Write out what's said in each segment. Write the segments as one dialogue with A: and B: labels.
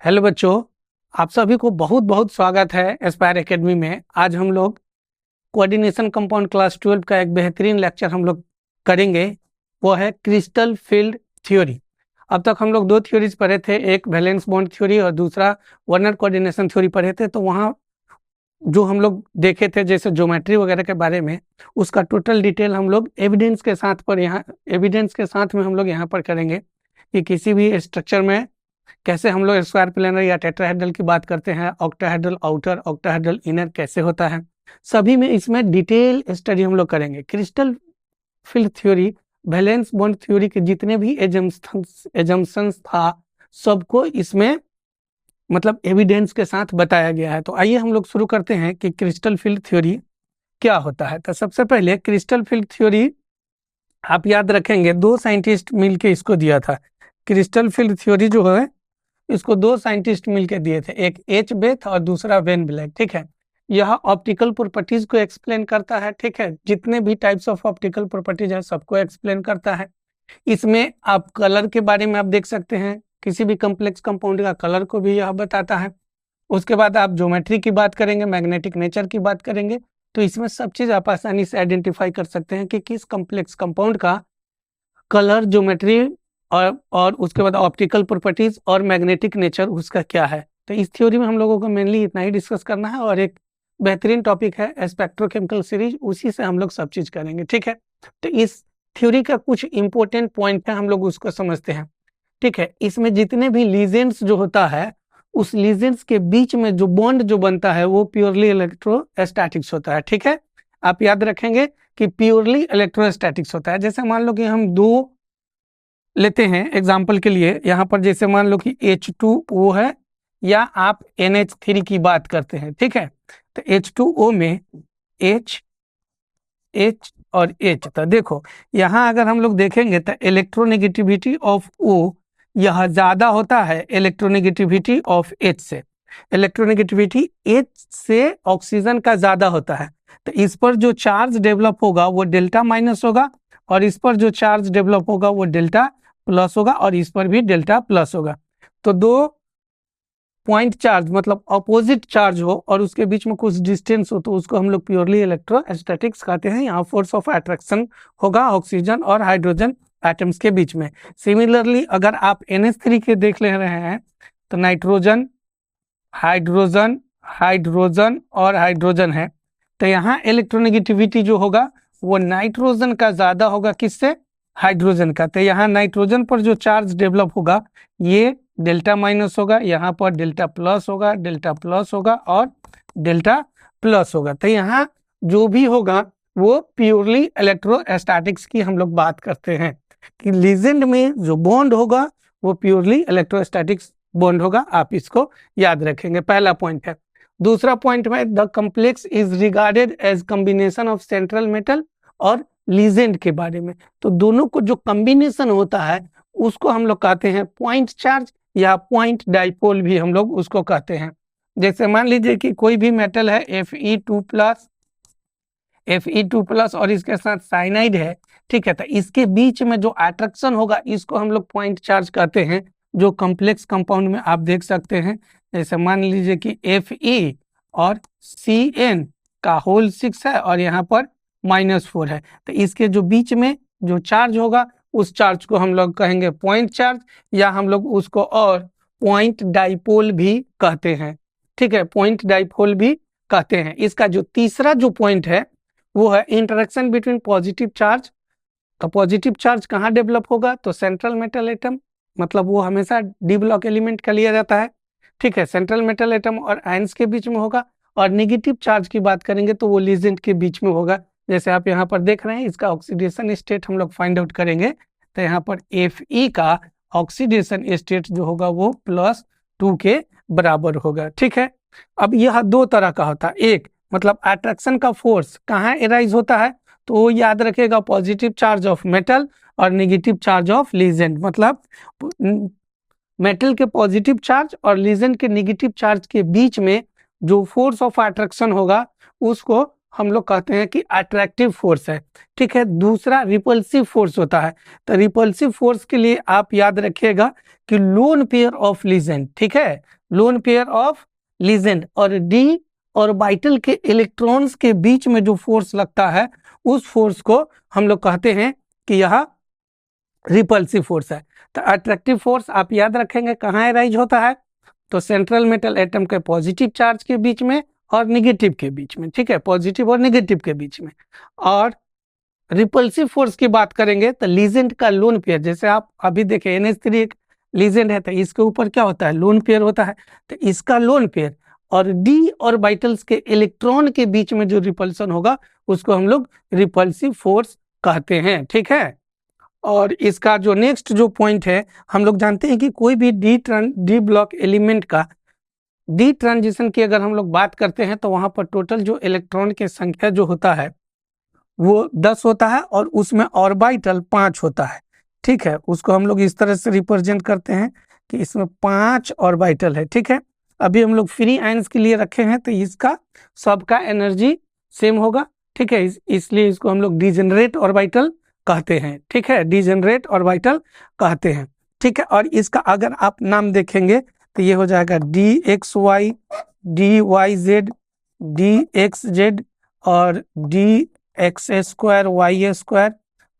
A: Hello बच्चों, आप सभी को बहुत बहुत स्वागत है एस्पायर एकेडमी में। आज हम लोग कोऑर्डिनेशन कंपाउंड क्लास 12 का एक बेहतरीन लेक्चर हम लोग करेंगे। वो है क्रिस्टल फील्ड थ्योरी। अब तक हम लोग दो थ्योरीज पढ़े थे, एक वैलेंस बॉन्ड थ्योरी और दूसरा वर्नर कोऑर्डिनेशन थ्योरी पढ़े थे। तो वहाँ जो हम लोग देखे थे जैसे ज्योमेट्री वगैरह के बारे में, उसका टोटल डिटेल हम लोग एविडेंस के साथ में हम लोग यहाँ पर करेंगे कि किसी भी स्ट्रक्चर में कैसे हम लोग स्क्वायर प्लेनर या टेट्राहेड्रल की बात करते हैं, ऑक्टाहेड्रल आउटर, ऑक्टाहेड्रल इनर कैसे होता है, सभी में इसमें डिटेल स्टडी हम लोग करेंगे। Crystal field theory, valence bond theory के जितने भी एजम्पशंस था सबको इसमें मतलब एविडेंस के साथ बताया गया है। तो आइए हम लोग शुरू करते हैं कि क्रिस्टल फील्ड थ्योरी क्या होता है। तो सबसे पहले क्रिस्टल फील्ड थ्योरी आप याद रखेंगे, दो साइंटिस्ट मिलके इसको दिया था। क्रिस्टल फील्ड थ्योरी जो है इसको दो साइंटिस्ट मिलकर दिए थे, एक एच बेथ और दूसरा वेन ब्लैक। ठीक है, यह ऑप्टिकल प्रॉपर्टीज को एक्सप्लेन करता है। ठीक है, जितने भी टाइप्स ऑफ ऑप्टिकल प्रॉपर्टीज है सबको एक्सप्लेन करता है। इसमें आप कलर के बारे में आप देख सकते हैं, किसी भी कम्प्लेक्स कंपाउंड का कलर को भी यह बताता है। उसके बाद आप ज्योमेट्री की बात करेंगे, मैग्नेटिक नेचर की बात करेंगे, तो इसमें सब चीज आप आसानी से आइडेंटिफाई कर सकते हैं कि किस कम्प्लेक्स कंपाउंड का कलर, ज्योमेट्री और उसके बाद ऑप्टिकल प्रॉपर्टीज और मैग्नेटिक नेचर उसका क्या है। तो इस थ्योरी में हम लोगों को मेनली इतना ही डिस्कस करना है। और एक बेहतरीन टॉपिक है स्पेक्ट्रोकेमिकल सीरीज, उसी से हम लोग सब चीज करेंगे। ठीक है, तो इस थ्योरी का कुछ इंपॉर्टेंट पॉइंट है, हम लोग उसको समझते हैं। ठीक है, इसमें जितने भी लीजेंड्स जो होता है उस लीजेंड्स के बीच में जो बॉन्ड जो बनता है वो प्योरली इलेक्ट्रोस्टैटिक्स होता है। ठीक है, आप याद रखेंगे कि प्योरली इलेक्ट्रोस्टैटिक्स होता है। जैसे मान लो कि हम दो लेते हैं एग्जाम्पल के लिए, यहाँ पर जैसे मान लो कि H2O है या आप NH3 की बात करते हैं। ठीक है, तो H2O में H और H, तो देखो यहाँ अगर हम लोग देखेंगे तो इलेक्ट्रोनेगेटिविटी ऑफ O यह ज्यादा होता है इलेक्ट्रोनेगेटिविटी ऑफ H से। इलेक्ट्रोनेगेटिविटी H से ऑक्सीजन का ज्यादा होता है, तो इस पर जो चार्ज डेवलप होगा वो डेल्टा माइनस होगा, और इस पर जो चार्ज डेवलप होगा वो डेल्टा प्लस होगा, और इस पर भी डेल्टा प्लस होगा। तो दो पॉइंट चार्ज मतलब अपोजिट चार्ज हो और उसके बीच में कुछ डिस्टेंस हो तो उसको हम लोग प्योरली इलेक्ट्रोस्टैटिक्स कहते हैं। यहाँ फोर्स ऑफ अट्रैक्शन होगा ऑक्सीजन और हाइड्रोजन एटम्स के बीच में। सिमिलरली अगर आप NH3 के देख ले रहे हैं तो नाइट्रोजन, हाइड्रोजन, हाइड्रोजन और हाइड्रोजन है, तो यहाँ इलेक्ट्रोनेगेटिविटी जो होगा वो नाइट्रोजन का ज्यादा होगा, किससे? हाइड्रोजन का। तो यहाँ नाइट्रोजन पर जो चार्ज डेवलप होगा ये डेल्टा माइनस होगा, यहाँ पर डेल्टा प्लस होगा, डेल्टा प्लस होगा और डेल्टा प्लस होगा। तो यहाँ जो भी होगा वो प्योरली इलेक्ट्रोस्टैटिक्स की हम लोग बात करते हैं कि लीजेंड में जो बॉन्ड होगा वो प्योरली इलेक्ट्रोस्टैटिक्स बॉन्ड होगा। आप इसको याद रखेंगे, पहला पॉइंट है। दूसरा पॉइंट में the complex is regarded as combination of central metal और लीजेंड के बारे में। तो दोनों को जो कॉम्बिनेशन होता है उसको हम लोग कहते हैं पॉइंट चार्ज या पॉइंट डाइपोल भी हम लोग उसको कहते हैं। जैसे मान लीजिए कि कोई भी मेटल है Fe2+ और इसके साथ साइनाइड है। ठीक है, तो इसके बीच में जो अट्रैक्शन होगा इसको हम लोग पॉइंट चार्ज कहते हैं, जो कॉम्प्लेक्स कंपाउंड में आप देख सकते हैं। जैसे मान लीजिए कि Fe और Cn का होल 6 है और यहाँ पर -4 है, तो इसके जो बीच में जो चार्ज होगा उस चार्ज को हम लोग कहेंगे पॉइंट चार्ज, या हम लोग उसको और पॉइंट डाइपोल भी कहते हैं। ठीक है, पॉइंट डाइपोल भी कहते हैं। इसका जो तीसरा जो पॉइंट है वो है इंटरेक्शन बिटवीन पॉजिटिव चार्ज। तो पॉजिटिव चार्ज कहाँ डेवलप होगा? तो सेंट्रल मेटल एटम, मतलब वो हमेशा डी ब्लॉक एलिमेंट का लिया जाता है। ठीक है, सेंट्रल मेटल एटम और आयंस के बीच में होगा। और नेगेटिव चार्ज की बात करेंगे तो वो लीजेंड के बीच में होगा। जैसे आप यहाँ पर देख रहे हैं, इसका ऑक्सीडेशन स्टेट हम लोग फाइंड आउट करेंगे, तो यहाँ पर Fe का ऑक्सीडेशन स्टेट जो होगा वो +2 के बराबर होगा। ठीक है, अब यह दो तरह का होता है। एक मतलब अट्रैक्शन का फोर्स कहाँ एराइज होता है, तो वो याद रखेगा पॉजिटिव चार्ज ऑफ मेटल और नेगेटिव चार्ज ऑफ लीजेंड। मतलब मेटल के पॉजिटिव चार्ज और लीजेंड के नेगेटिव चार्ज के बीच में जो फोर्स ऑफ अट्रैक्शन होगा उसको हम लोग कहते हैं कि अट्रैक्टिव फोर्स है, ठीक है। दूसरा रिपल्सिव फोर्स होता है। तो रिपल्सिव फोर्स के लिए आप याद रखिएगा कि लोन पेयर ऑफ लीजेंड, ठीक है, लोन पेयर ऑफ लीजेंड और डी ऑर्बिटल के इलेक्ट्रॉन्स के बीच में जो फोर्स लगता है उस फोर्स को हम लोग कहते हैं कि यह रिपल्सिव फोर्स है। तो अट्रैक्टिव फोर्स आप याद रखेंगे कहाँ अराइज होता है, तो सेंट्रल मेटल एटम के पॉजिटिव चार्ज के बीच में और निगेटिव के बीच में, ठीक है, पॉजिटिव और निगेटिव के बीच में। और रिपल्सिव फोर्स की बात करेंगे तो लीजेंड का लोन पेयर, जैसे आप अभी देखें NH3 एक लीजेंड है, तो इसके ऊपर क्या होता है, लोन पेयर होता है। तो इसका लोन पेयर और डी ऑर्बिटल्स के इलेक्ट्रॉन के बीच में जो रिपल्सन होगा उसको हम लोग रिपल्सिव फोर्स कहते हैं, ठीक है। और इसका जो नेक्स्ट जो पॉइंट है, हम लोग जानते हैं कि कोई भी डी ब्लॉक एलिमेंट का डी ट्रांजिशन की अगर हम लोग बात करते हैं तो वहां पर टोटल जो इलेक्ट्रॉन की संख्या जो होता है वो 10 होता है और उसमें ऑर्बिटल 5 होता है, ठीक है। उसको हम लोग इस तरह से रिप्रेजेंट करते हैं कि इसमें 5 ऑर्बिटल है, ठीक है। अभी हम लोग फ्री आयंस के लिए रखे हैं तो इसका सबका एनर्जी सेम होगा, ठीक है। इसलिए इसको हम लोग डिजेनरेट ऑर्बिटल कहते हैं, ठीक है, डिजेनरेट ऑर्बिटल कहते हैं, ठीक है। और इसका अगर आप नाम देखेंगे तो ये हो जाएगा DXY, DYZ, DXZ और DX² Y²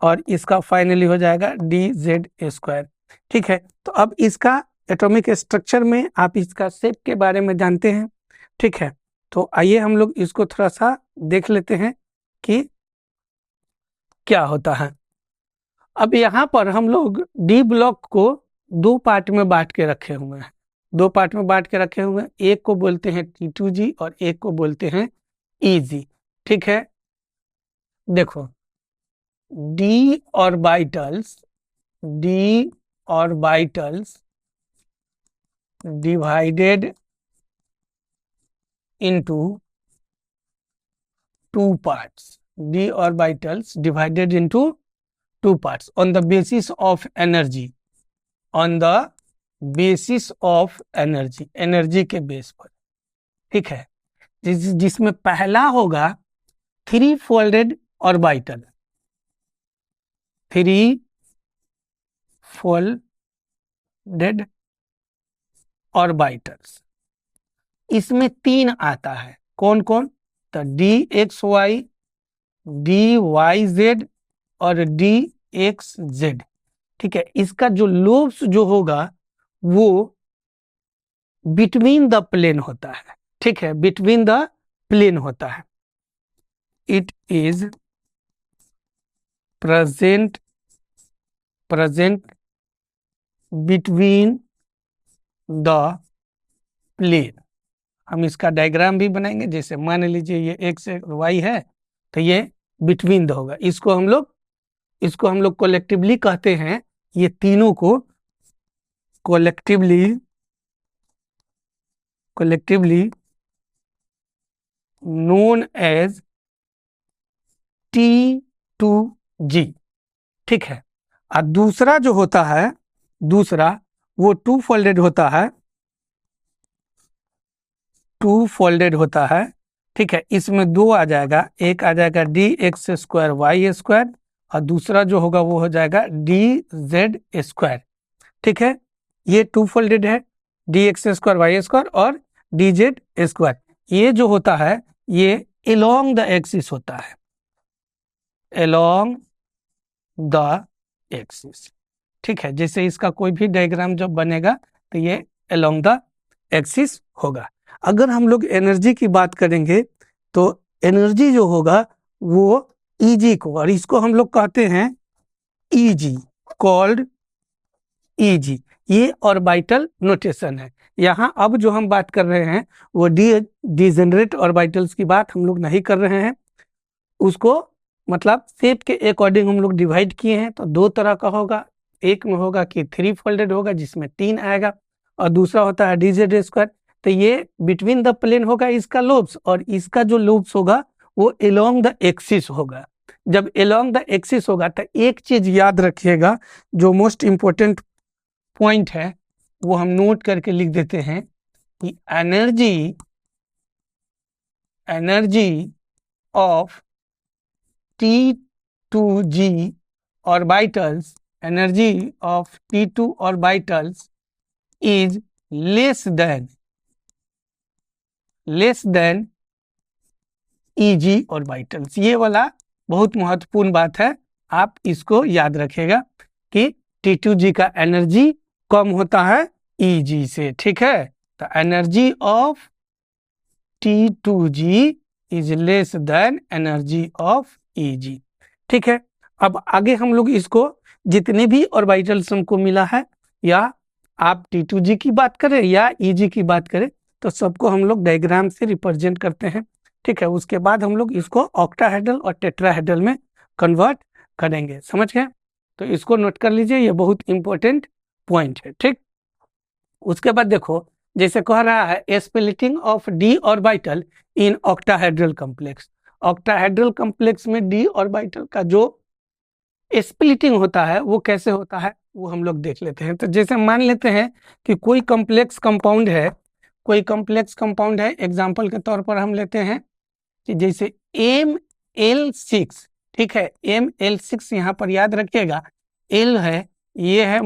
A: और इसका फाइनली हो जाएगा DZ², ठीक है। तो अब इसका एटॉमिक स्ट्रक्चर में आप इसका शेप के बारे में जानते हैं, ठीक है। तो आइए हम लोग इसको थोड़ा सा देख लेते हैं कि क्या होता है। अब यहाँ पर हम लोग डी ब्लॉक को 2 पार्ट में बांट के रखे हुए हैं, 2 पार्ट में बांट के रखे हुए हैं। एक को बोलते हैं T2G और एक को बोलते हैं EG, ठीक है। देखो D orbitals divided into 2 parts, d orbitals divided into 2 parts on the basis of energy, on the basis of energy, energy के बेस पर, ठीक है। जिसमें पहला होगा 3 फोल्डेड ऑर्बिटल, 3 फोल्डेड ऑर्बिटल्स, इसमें 3 आता है, कौन कौन, तो DXY, DYZ और DXZ, ठीक है। इसका जो लोब्स जो होगा वो बिटवीन द प्लेन होता है, ठीक है, बिटवीन द प्लेन होता है। It is present between the plane. हम इसका डायग्राम भी बनाएंगे, जैसे मान लीजिए ये X Y है तो ये बिटवीन द होगा। इसको हम लोग कोलेक्टिवली कहते हैं, ये तीनों को कोलेक्टिवली नोन एज T2G, ठीक है। और दूसरा जो होता है, दूसरा वो 2 फोल्डेड होता है, 2 फोल्डेड होता है, ठीक है। इसमें 2 आ जाएगा, एक आ जाएगा DX² Y² और दूसरा जो होगा वो हो जाएगा DZ², ठीक है। ये 2 फोल्डेड है, DX² Y² और DZ²। ये जो होता है ये अलोंग द एक्सिस होता है, अलोंग द एक्सिस, ठीक है। जैसे इसका कोई भी डायग्राम जब बनेगा तो ये अलोंग द एक्सिस होगा। अगर हम लोग एनर्जी की बात करेंगे तो एनर्जी जो होगा वो EG को, और इसको हम लोग कहते हैं EG, कॉल्ड EG। ये ऑर्बिटल नोटेशन है। यहाँ अब जो हम बात कर रहे हैं वो डिजेनरेट ऑर्बिटल्स की बात हम लोग नहीं कर रहे हैं, उसको मतलब शेप के अकॉर्डिंग हम लोग डिवाइड किए हैं। तो 2 तरह का होगा, एक में होगा कि 3 फोल्डेड होगा जिसमें 3 आएगा और दूसरा होता है DZ²। तो ये बिटवीन द प्लेन होगा इसका लोब्स, और इसका जो लोब्स होगा वो अलोंग द एक्सिस होगा। जब अलोंग द एक्सिस होगा तो एक चीज याद रखिएगा, जो मोस्ट इंपॉर्टेंट पॉइंट है वो हम नोट करके लिख देते हैं कि energy of T2g orbitals, energy of T2 orbitals is less than Eg orbitals। ये वाला बहुत महत्वपूर्ण बात है, आप इसको याद रखिएगा कि T2g का एनर्जी कम होता है Eg से, ठीक है। तो energy of T2g is less than energy of Eg, ठीक है। अब आगे हम लोग इसको जितने भी ऑर्बिटल्स हमको मिला है, या आप T2g की बात करें या Eg की बात करें, तो सबको हम लोग डायग्राम से रिप्रेजेंट करते हैं, ठीक है। उसके बाद हम लोग इसको ऑक्टाहेड्रल और टेट्राहेड्रल में कन्वर्ट करेंगे, समझ गए। तो इसको नोट कर लीजिए, ये बहुत इंपॉर्टेंट पॉइंट है, ठीक। उसके बाद देखो, जैसे कह रहा है splitting of D orbital in octahedral complex. Octahedral complex में डी ऑर्बिटल का जो स्प्लिटिंग होता है वो कैसे होता है वो हम लोग देख लेते हैं। तो जैसे मान लेते हैं कि कोई कॉम्प्लेक्स कंपाउंड है, एग्जाम्पल के तौर पर हम लेते हैं कि जैसे ML6, ठीक है। ML6 यहाँ पर याद रखिएगा, L है, ये है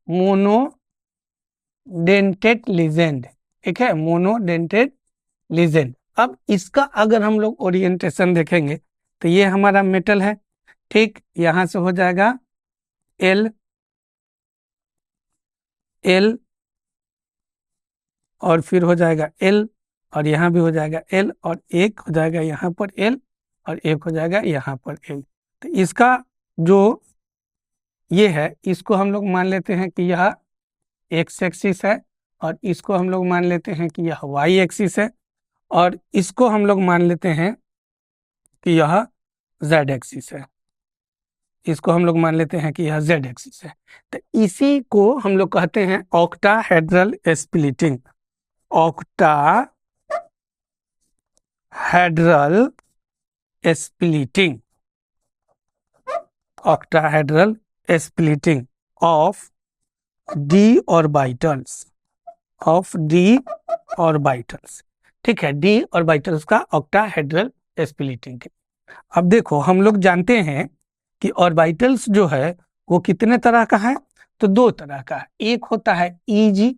A: मोनोडेंटेड लिजेंड, ठीक है, मोनोडेंटेड लिजेंड। अब इसका अगर हम लोग ओरिएंटेशन देखेंगे तो ये हमारा मेटल है, ठीक। यहां से हो जाएगा L और फिर हो जाएगा L, और यहाँ भी हो जाएगा L, और एक हो जाएगा यहाँ पर L, और एक हो जाएगा यहाँ पर L। तो इसका जो ये है, इसको हम लोग मान लेते हैं कि यह एक्स एक्सिस है, और इसको हम लोग मान लेते हैं कि यह वाई एक्सिस है, और इसको हम लोग मान लेते हैं कि यह जेड एक्सिस है, इसको हम लोग मान लेते हैं कि यह जेड एक्सिस है। तो इसी को हम लोग कहते हैं octahedral splitting. Octahedral splitting of D orbitals, ठीक है। डी ऑर्बिटल्स का ऑक्टाहेड्रल स्प्लिटिंग। अब देखो, हम लोग जानते हैं कि ऑर्बिटल्स जो है वो कितने तरह का है, तो दो तरह का है। एक होता है Eg,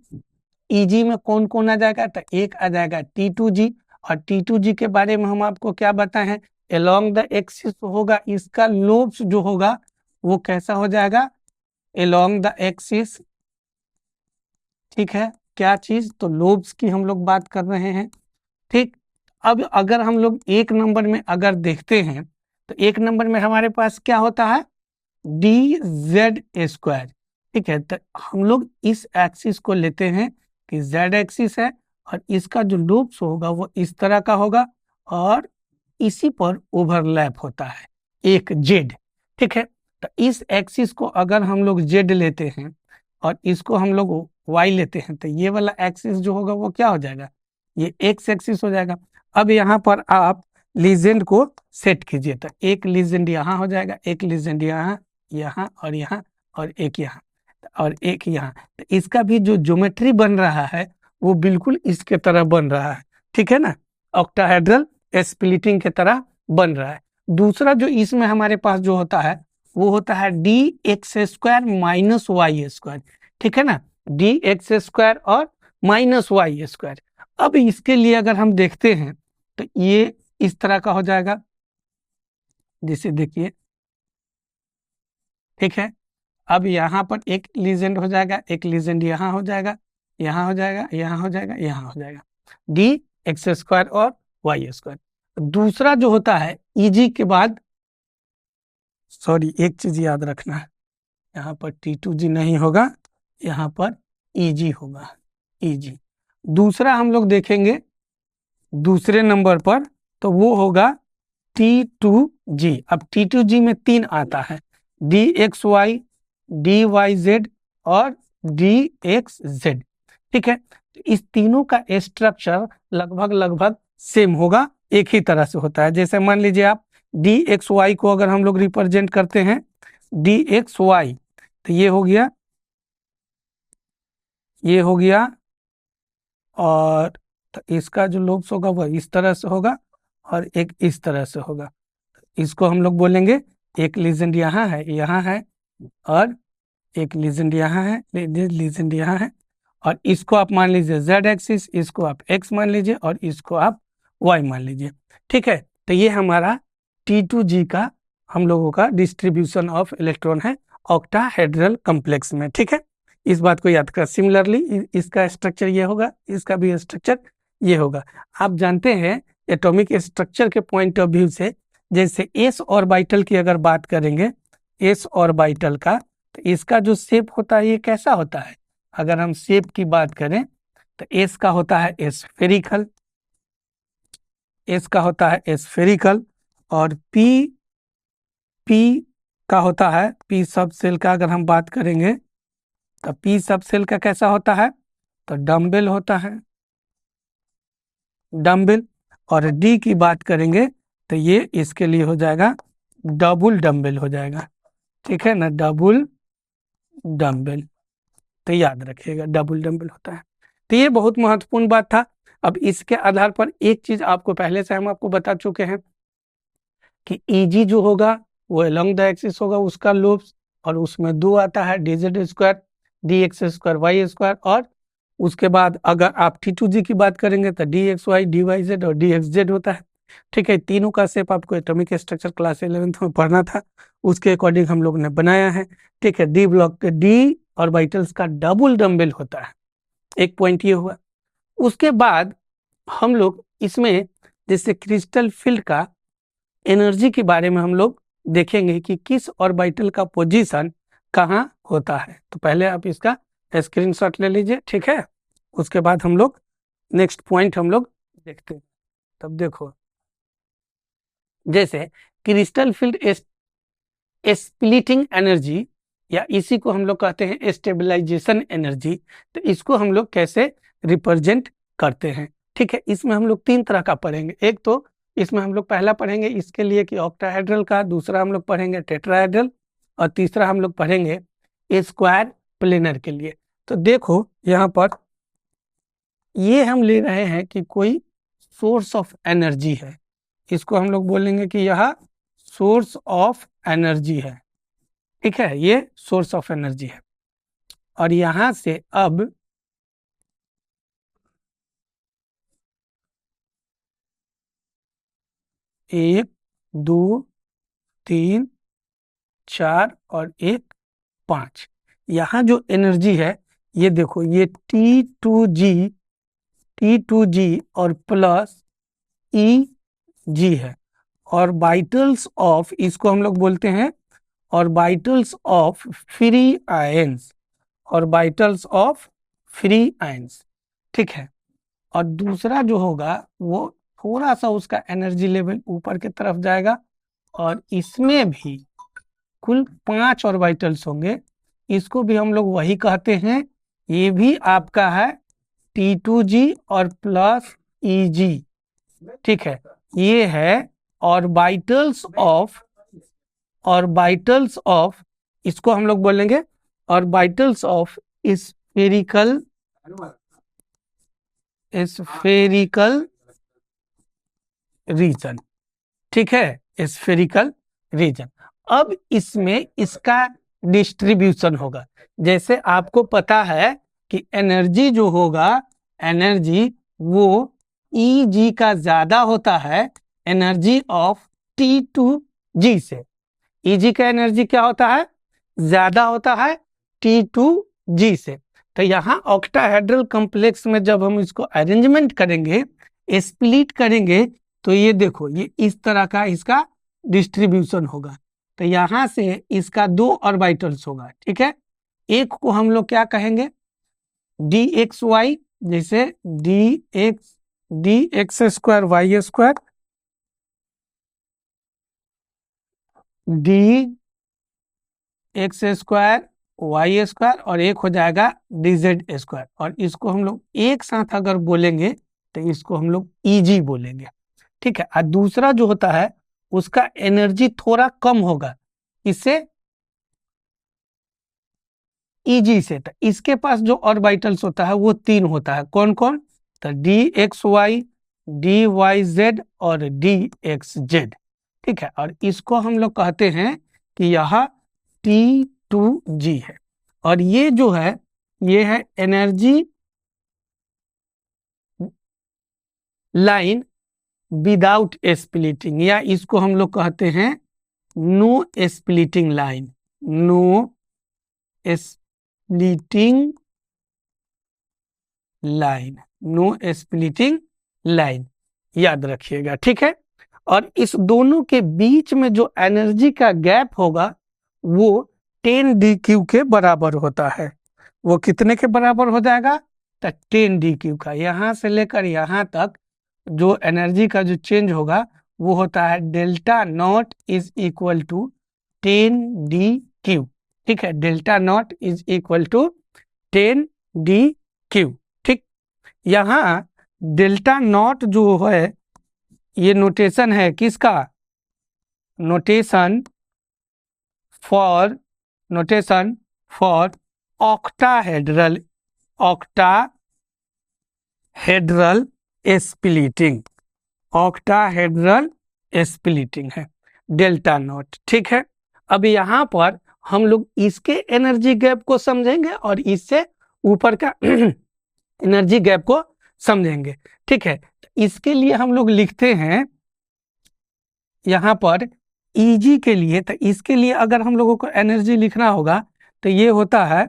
A: Eg में कौन कौन आ जाएगा, तो एक आ जाएगा T2g, और T2g के बारे में हम आपको क्या बताए हैं, अलोंग द एक्सिस होगा, इसका लोब्स जो होगा वो कैसा हो जाएगा, अलोंग द एक्सिस, ठीक है। क्या चीज, तो लोब्स की हम लोग बात कर रहे हैं, ठीक। अब अगर हम लोग एक नंबर में अगर देखते हैं, तो एक नंबर में हमारे पास क्या होता है, dz², ठीक है। तो हम लोग इस एक्सिस को लेते हैं कि z एक्सिस है, और इसका जो लूप्स होगा वो इस तरह का होगा, और इसी पर ओवरलैप होता है एक z, ठीक है। तो इस एक्सिस को अगर हम लोग z लेते हैं और इसको हम लोग y लेते हैं, तो ये वाला एक्सिस जो होगा वो क्या हो जाएगा, ये x एक्सिस हो जाएगा। अब यहाँ पर आप लीजेंड को सेट कीजिए, तो एक लीजेंड यहाँ हो जाएगा, एक लीजेंड यहाँ, यहाँ और यहाँ, और एक यहाँ और एक यहाँ। तो इसका भी जो ज्योमेट्री बन रहा है वो बिल्कुल इसके तरह बन रहा है, ठीक है ना, ऑक्टाहेड्रल स्प्लिटिंग के तरह बन रहा है। दूसरा जो इसमें हमारे पास जो होता है वो होता है dx² - y², ठीक है ना, dx² और -y²। अब इसके लिए अगर हम देखते हैं तो ये इस तरह का हो जाएगा, जैसे देखिए, ठीक है। अब यहाँ पर एक लीजेंड हो जाएगा, एक लीजेंड यहाँ हो जाएगा, यहाँ हो जाएगा, यहाँ हो जाएगा, यहाँ हो जाएगा, dx² और y²। दूसरा जो होता है Eg के बाद, सॉरी एक चीज याद रखना है, यहाँ पर T2g नहीं होगा, यहाँ पर Eg होगा, Eg। दूसरा हम लोग देखेंगे दूसरे नंबर पर, तो वो होगा T2g। अब T2g में 3 आता है, dxy, dyz और dxz, ठीक है। तो इस तीनों का स्ट्रक्चर लगभग सेम होगा, एक ही तरह से होता है। जैसे मान लीजिए आप dxy को अगर हम लोग रिप्रेजेंट करते हैं, dxy, तो ये हो गया, ये हो गया, और तो इसका जो लोब्स होगा वह इस तरह से होगा, और एक इस तरह से होगा। इसको हम लोग बोलेंगे एक लीजेंड यहाँ है और एक लीजेंड यहाँ है, लीजेंड यहाँ है, और इसको आप मान लीजिए z एक्सिस, इसको आप x मान लीजिए और इसको आप y मान लीजिए। ठीक है, तो ये हमारा T2G का हम लोगों का डिस्ट्रीब्यूशन ऑफ इलेक्ट्रॉन है ऑक्टाहेड्रल कॉम्प्लेक्स में। ठीक है, इस बात को याद कर। सिमिलरली इसका स्ट्रक्चर ये होगा, इसका भी स्ट्रक्चर ये होगा। आप जानते हैं एटॉमिक स्ट्रक्चर के पॉइंट ऑफ व्यू से, जैसे s ऑर्बिटल की अगर बात करेंगे, s ऑर्बिटल का, तो इसका जो शेप होता है ये कैसा होता है? अगर हम शेप की बात करें तो s का होता है स्फेरिकल, s का होता है स्फेरिकल, और p का होता है, p सब सेल का अगर हम बात करेंगे तो p सब सेल का कैसा होता है? तो डम्बल होता है, डम्बल। और d की बात करेंगे तो ये इसके लिए हो जाएगा डबल डम्बल हो जाएगा। ठीक है ना, डबल डम्बल, तो याद रखिएगा डबल डम्बल होता है। तो ये बहुत महत्वपूर्ण बात था। अब इसके आधार पर एक चीज आपको पहले से हम आपको बता चुके हैं कि Eg जो होगा वो अलोंग द एक्सिस होगा उसका लोब्स, और उसमें दो आता है dz square, dx square, y square, और उसके बाद अगर आप T2G की बात करेंगे तो dxy, dyz और dxz होता है। ठीक है, तीनों का शेप आपको एटॉमिक स्ट्रक्चर क्लास 11th में पढ़ना था, उसके अकॉर्डिंग हम लोग ने बनाया है। ठीक है, डी ब्लॉक के डी ऑर्बिटल्स का डबल डम्बल होता है, एक पॉइंट ये हुआ। उसके बाद हम लोग इसमें जैसे क्रिस्टल फील्ड का एनर्जी के बारे में हम लोग देखेंगे कि किस ऑर्बिटल का पोजीशन कहाँ होता है। तो पहले आप इसका स्क्रीनशॉट ले लीजिए। ठीक है, उसके बाद हम लोग नेक्स्ट पॉइंट हम लोग देखते हैं। तब देखो, जैसे क्रिस्टल फील्ड स्प्लिटिंग एनर्जी, या इसी को हम लोग कहते हैं स्टेबलाइजेशन एनर्जी, तो इसको हम लोग कैसे रिप्रेजेंट करते हैं? ठीक है, इसमें हम लोग तीन तरह का पढ़ेंगे। एक तो इसमें हम लोग पहला पढ़ेंगे इसके लिए कि ऑक्टाहेड्रल का, दूसरा हम लोग पढ़ेंगे टेट्राहेड्रल, और तीसरा हम लोग पढ़ेंगे स्क्वायर प्लेनर के लिए। तो देखो यहाँ पर ये हम ले रहे हैं कि कोई सोर्स ऑफ एनर्जी है, इसको हम लोग बोलेंगे कि यह सोर्स ऑफ एनर्जी है। ठीक है, ये सोर्स ऑफ एनर्जी है, और यहां से अब एक, दो, तीन, चार और एक, पांच, यहाँ जो एनर्जी है ये देखो, ये T2G और प्लस EG है। ऑर्बिटल्स ऑफ, इसको हम लोग बोलते हैं orbitals of free ions, orbitals of free ions. ठीक है, और दूसरा जो होगा वो थोड़ा सा उसका एनर्जी लेवल ऊपर की तरफ जाएगा, और इसमें भी कुल 5 ऑर्बिटल्स होंगे, इसको भी हम लोग वही कहते हैं। ये भी आपका है T2G और प्लस EG। ठीक है, ये है ऑर्बिटल्स ऑफ, इसको हम लोग बोलेंगे ऑर्बिटल्स ऑफ स्फेरिकल रीजन। ठीक है, स्फेरिकल रीजन। अब इसमें इसका डिस्ट्रीब्यूशन होगा। जैसे आपको पता है कि एनर्जी जो होगा, एनर्जी वो Eg का ज्यादा होता है एनर्जी ऑफ T2G से। Eg का एनर्जी क्या होता है? ज्यादा होता है T2G से। तो यहाँ ऑक्टाहेड्रल कॉम्प्लेक्स में जब हम इसको अरेंजमेंट करेंगे, स्प्लिट करेंगे, तो ये देखो ये इस तरह का इसका डिस्ट्रीब्यूशन होगा। तो यहाँ से इसका दो ऑर्बिटल्स होगा। ठीक है, एक को हम लोग क्या कहेंगे? dxy, जैसे dx square y square, dx square y square, और एक हो जाएगा dz स्क्वायर। और इसको हम लोग एक साथ अगर बोलेंगे तो इसको हम लोग Eg बोलेंगे। ठीक है, और दूसरा जो होता है उसका एनर्जी थोड़ा कम होगा इससे, Eg से। तो इसके पास जो ऑर्बिटल्स होता है वो तीन होता है। कौन कौन? तो dxy, डी वाई जेड और डी एक्स जेड। ठीक है, और इसको हम लोग कहते हैं कि यह T2G है। और ये जो है ये है एनर्जी लाइन विदाउट स्प्लिटिंग, या इसको हम लोग कहते हैं no splitting line. No splitting line, no splitting line, याद रखिएगा। ठीक है, और इस दोनों के बीच में जो एनर्जी का गैप होगा वो 10dq के बराबर होता है। वो कितने के बराबर हो जाएगा? तो 10dq का। यहाँ से लेकर यहाँ तक जो एनर्जी का जो चेंज होगा वो होता है delta not is equal to 10dq। ठीक है, delta not is equal to 10dq। ठीक, यहाँ डेल्टा नॉट जो है ये नोटेशन है किसका? Notation for octahedral splitting, octahedral splitting है डेल्टा नॉट। ठीक है, अब यहाँ पर हम लोग इसके एनर्जी गैप को समझेंगे और इससे ऊपर का एनर्जी गैप को समझेंगे। ठीक है, इसके लिए हम लोग लिखते हैं यहाँ पर Eg के लिए, तो इसके लिए अगर हम लोगों को एनर्जी लिखना होगा तो ये होता है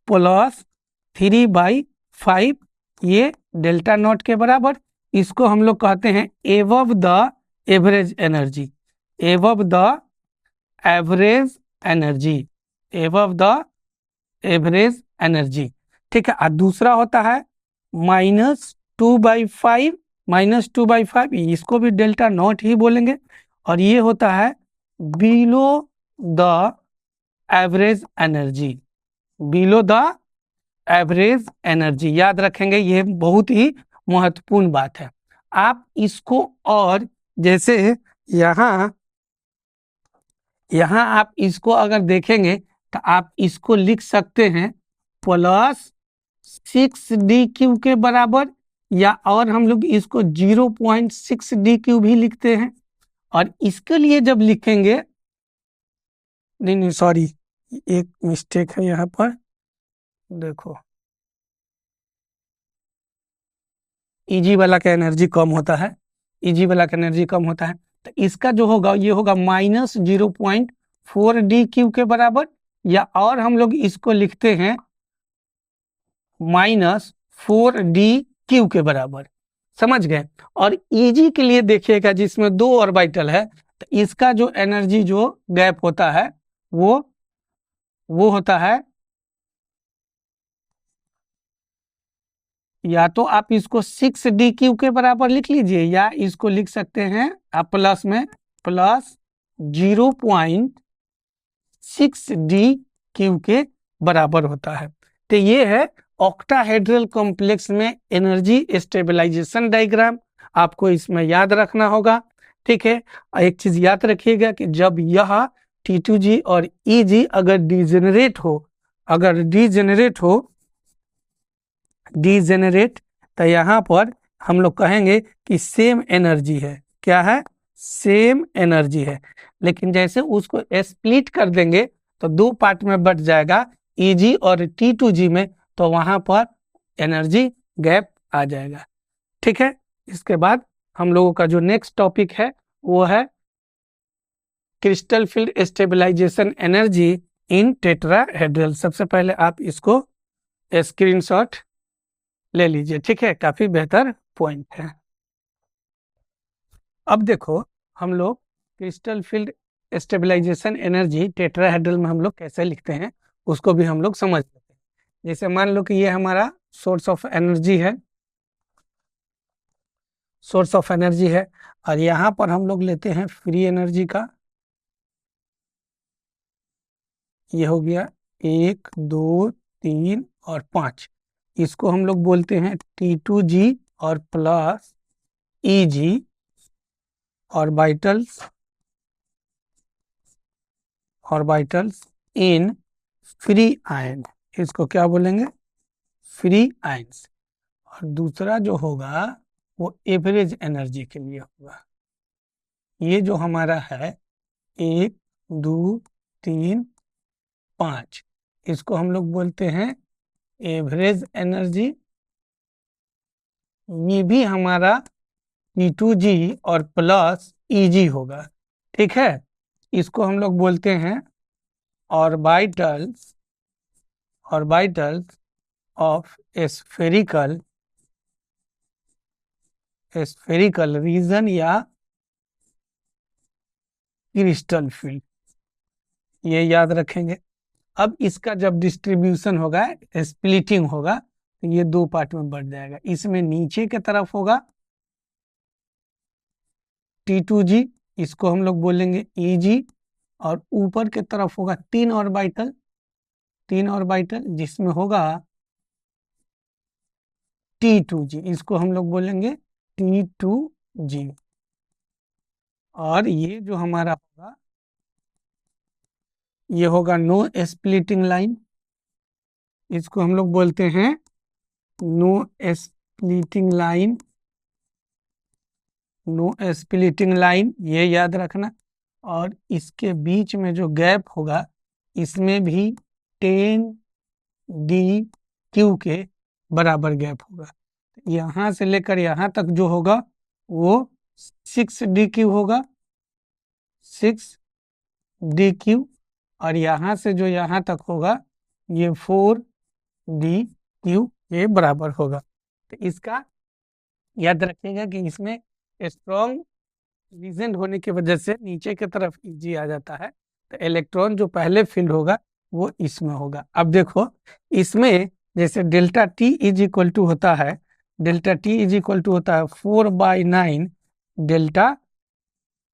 A: +3/5, ये डेल्टा नॉट के बराबर। इसको हम लोग कहते हैं above the average energy, above the average energy, above the average energy. ठीक है, और दूसरा होता है -2/5, -2/5, इसको भी डेल्टा नॉट ही बोलेंगे। और ये होता है below the average energy, below the average energy. याद रखेंगे, ये बहुत ही महत्वपूर्ण बात है। आप इसको और जैसे यहाँ आप इसको अगर देखेंगे तो आप इसको लिख सकते हैं +6dq के बराबर, या और हम लोग इसको 0.6dq भी लिखते हैं। और इसके लिए जब लिखेंगे, नहीं सॉरी, एक मिस्टेक है यहाँ पर, देखो Eg वाला का एनर्जी कम होता है, Eg वाला का एनर्जी कम होता है, तो इसका जो होगा ये होगा -0.4dq के बराबर, या और हम लोग इसको लिखते हैं -4dq के बराबर। समझ गए? और Eg के लिए देखिएगा जिसमें 2 ऑर्बिटल है, तो इसका जो एनर्जी जो गैप होता है वो होता है, या तो आप इसको 6dq के बराबर लिख लीजिए, या इसको लिख सकते हैं आप प्लस में +0.6dq के बराबर होता है। तो ये है ऑक्टाहेड्रल कॉम्प्लेक्स में एनर्जी स्टेबलाइजेशन डायग्राम, आपको इसमें याद रखना होगा। ठीक है, एक चीज याद रखिएगा कि जब यह T2G और Eg अगर डिजेनरेट तो यहाँ पर हम लोग कहेंगे कि सेम एनर्जी है। क्या है? सेम एनर्जी है। लेकिन जैसे उसको स्प्लिट कर देंगे तो 2 पार्ट में बट जाएगा, Eg और T2G में, तो वहां पर एनर्जी गैप आ जाएगा। ठीक है, इसके बाद हम लोगों का जो नेक्स्ट टॉपिक है वो है crystal field stabilisation energy in tetrahedral. सबसे पहले आप इसको स्क्रीनशॉट ले लीजिए। ठीक है, काफी बेहतर पॉइंट है। अब देखो हम लोग crystal field stabilisation energy tetrahedral में हम लोग कैसे लिखते हैं उसको भी हम लोग समझ लेते हैं। जैसे मान लो कि ये हमारा सोर्स ऑफ एनर्जी है, और यहाँ पर हम लोग लेते हैं फ्री एनर्जी का, ये हो गया 1 2 3 और 5। इसको हम लोग बोलते हैं T2G और plus Eg orbitals in free ion, इसको क्या बोलेंगे? Free ions. और दूसरा जो होगा वो एवरेज एनर्जी के लिए होगा। ये जो हमारा है 1 2 3 5, इसको हम लोग बोलते हैं एवरेज एनर्जी। ये भी हमारा T2G और प्लस EG होगा, ठीक है। इसको हम लोग बोलते हैं ऑर्बिटल्स ऑफ स्फेरिकल रीजन या क्रिस्टल फील्ड, ये याद रखेंगे। अब इसका जब डिस्ट्रीब्यूशन होगा, स्प्लिटिंग होगा, तो ये दो पार्ट में बढ़ जाएगा। इसमें नीचे की तरफ होगा T2G, इसको हम लोग बोलेंगे EG, और ऊपर की तरफ होगा तीन ऑर्बिटल जिसमें होगा T2G, इसको हम लोग बोलेंगे T2G। और ये जो हमारा होगा, ये होगा नो स्प्लिटिंग लाइन, इसको हम लोग बोलते हैं नो स्प्लिटिंग लाइन, ये याद रखना। और इसके बीच में जो गैप होगा, इसमें भी 10dQ के बराबर गैप होगा। यहाँ से लेकर यहाँ तक जो होगा वो 6dQ होगा, 6dQ। और यहाँ से जो यहाँ तक होगा ये 4dQ के बराबर होगा। तो इसका याद रखिएगा कि इसमें स्ट्रॉन्ग लीजेंड होने की वजह से नीचे की तरफ EG आ जाता है, तो इलेक्ट्रॉन जो पहले फील्ड होगा वो इसमें होगा। अब देखो इसमें जैसे delta T is equal to होता है 4/9 डेल्टा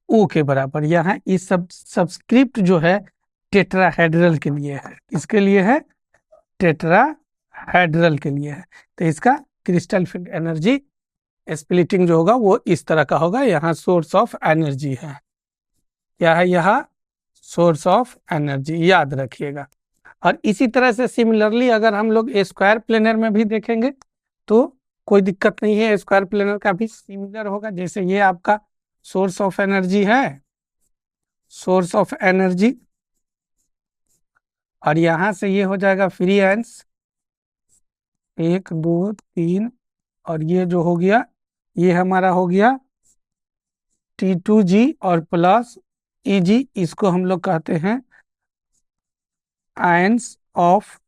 A: O के बराबर। यहाँ इस सबस्क्रिप्ट जो है टेट्राहेड्रल के लिए है, इसके लिए है टेट्राहेड्रल के लिए है। तो इसका क्रिस्टल फील्ड एनर्जी स्प्लिटिंग जो होगा वो इस तरह का होगा। यहाँ सोर्स ऑफ एनर्जी है, क्या है, यहाँ सोर्स ऑफ एनर्जी, याद रखिएगा। और इसी तरह से सिमिलरली अगर हम लोग स्क्वायर प्लेनर में भी देखेंगे तो कोई दिक्कत नहीं है, स्क्वायर प्लेनर का भी सिमिलर होगा। जैसे ये आपका सोर्स ऑफ एनर्जी है, सोर्स ऑफ एनर्जी, और यहाँ से ये हो जाएगा फ्री एंड्स 1 2 3, और ये जो हो गया ये हमारा हो गया T2G और प्लस EG, इसको हम लोग कहते हैं आयंस ऑफ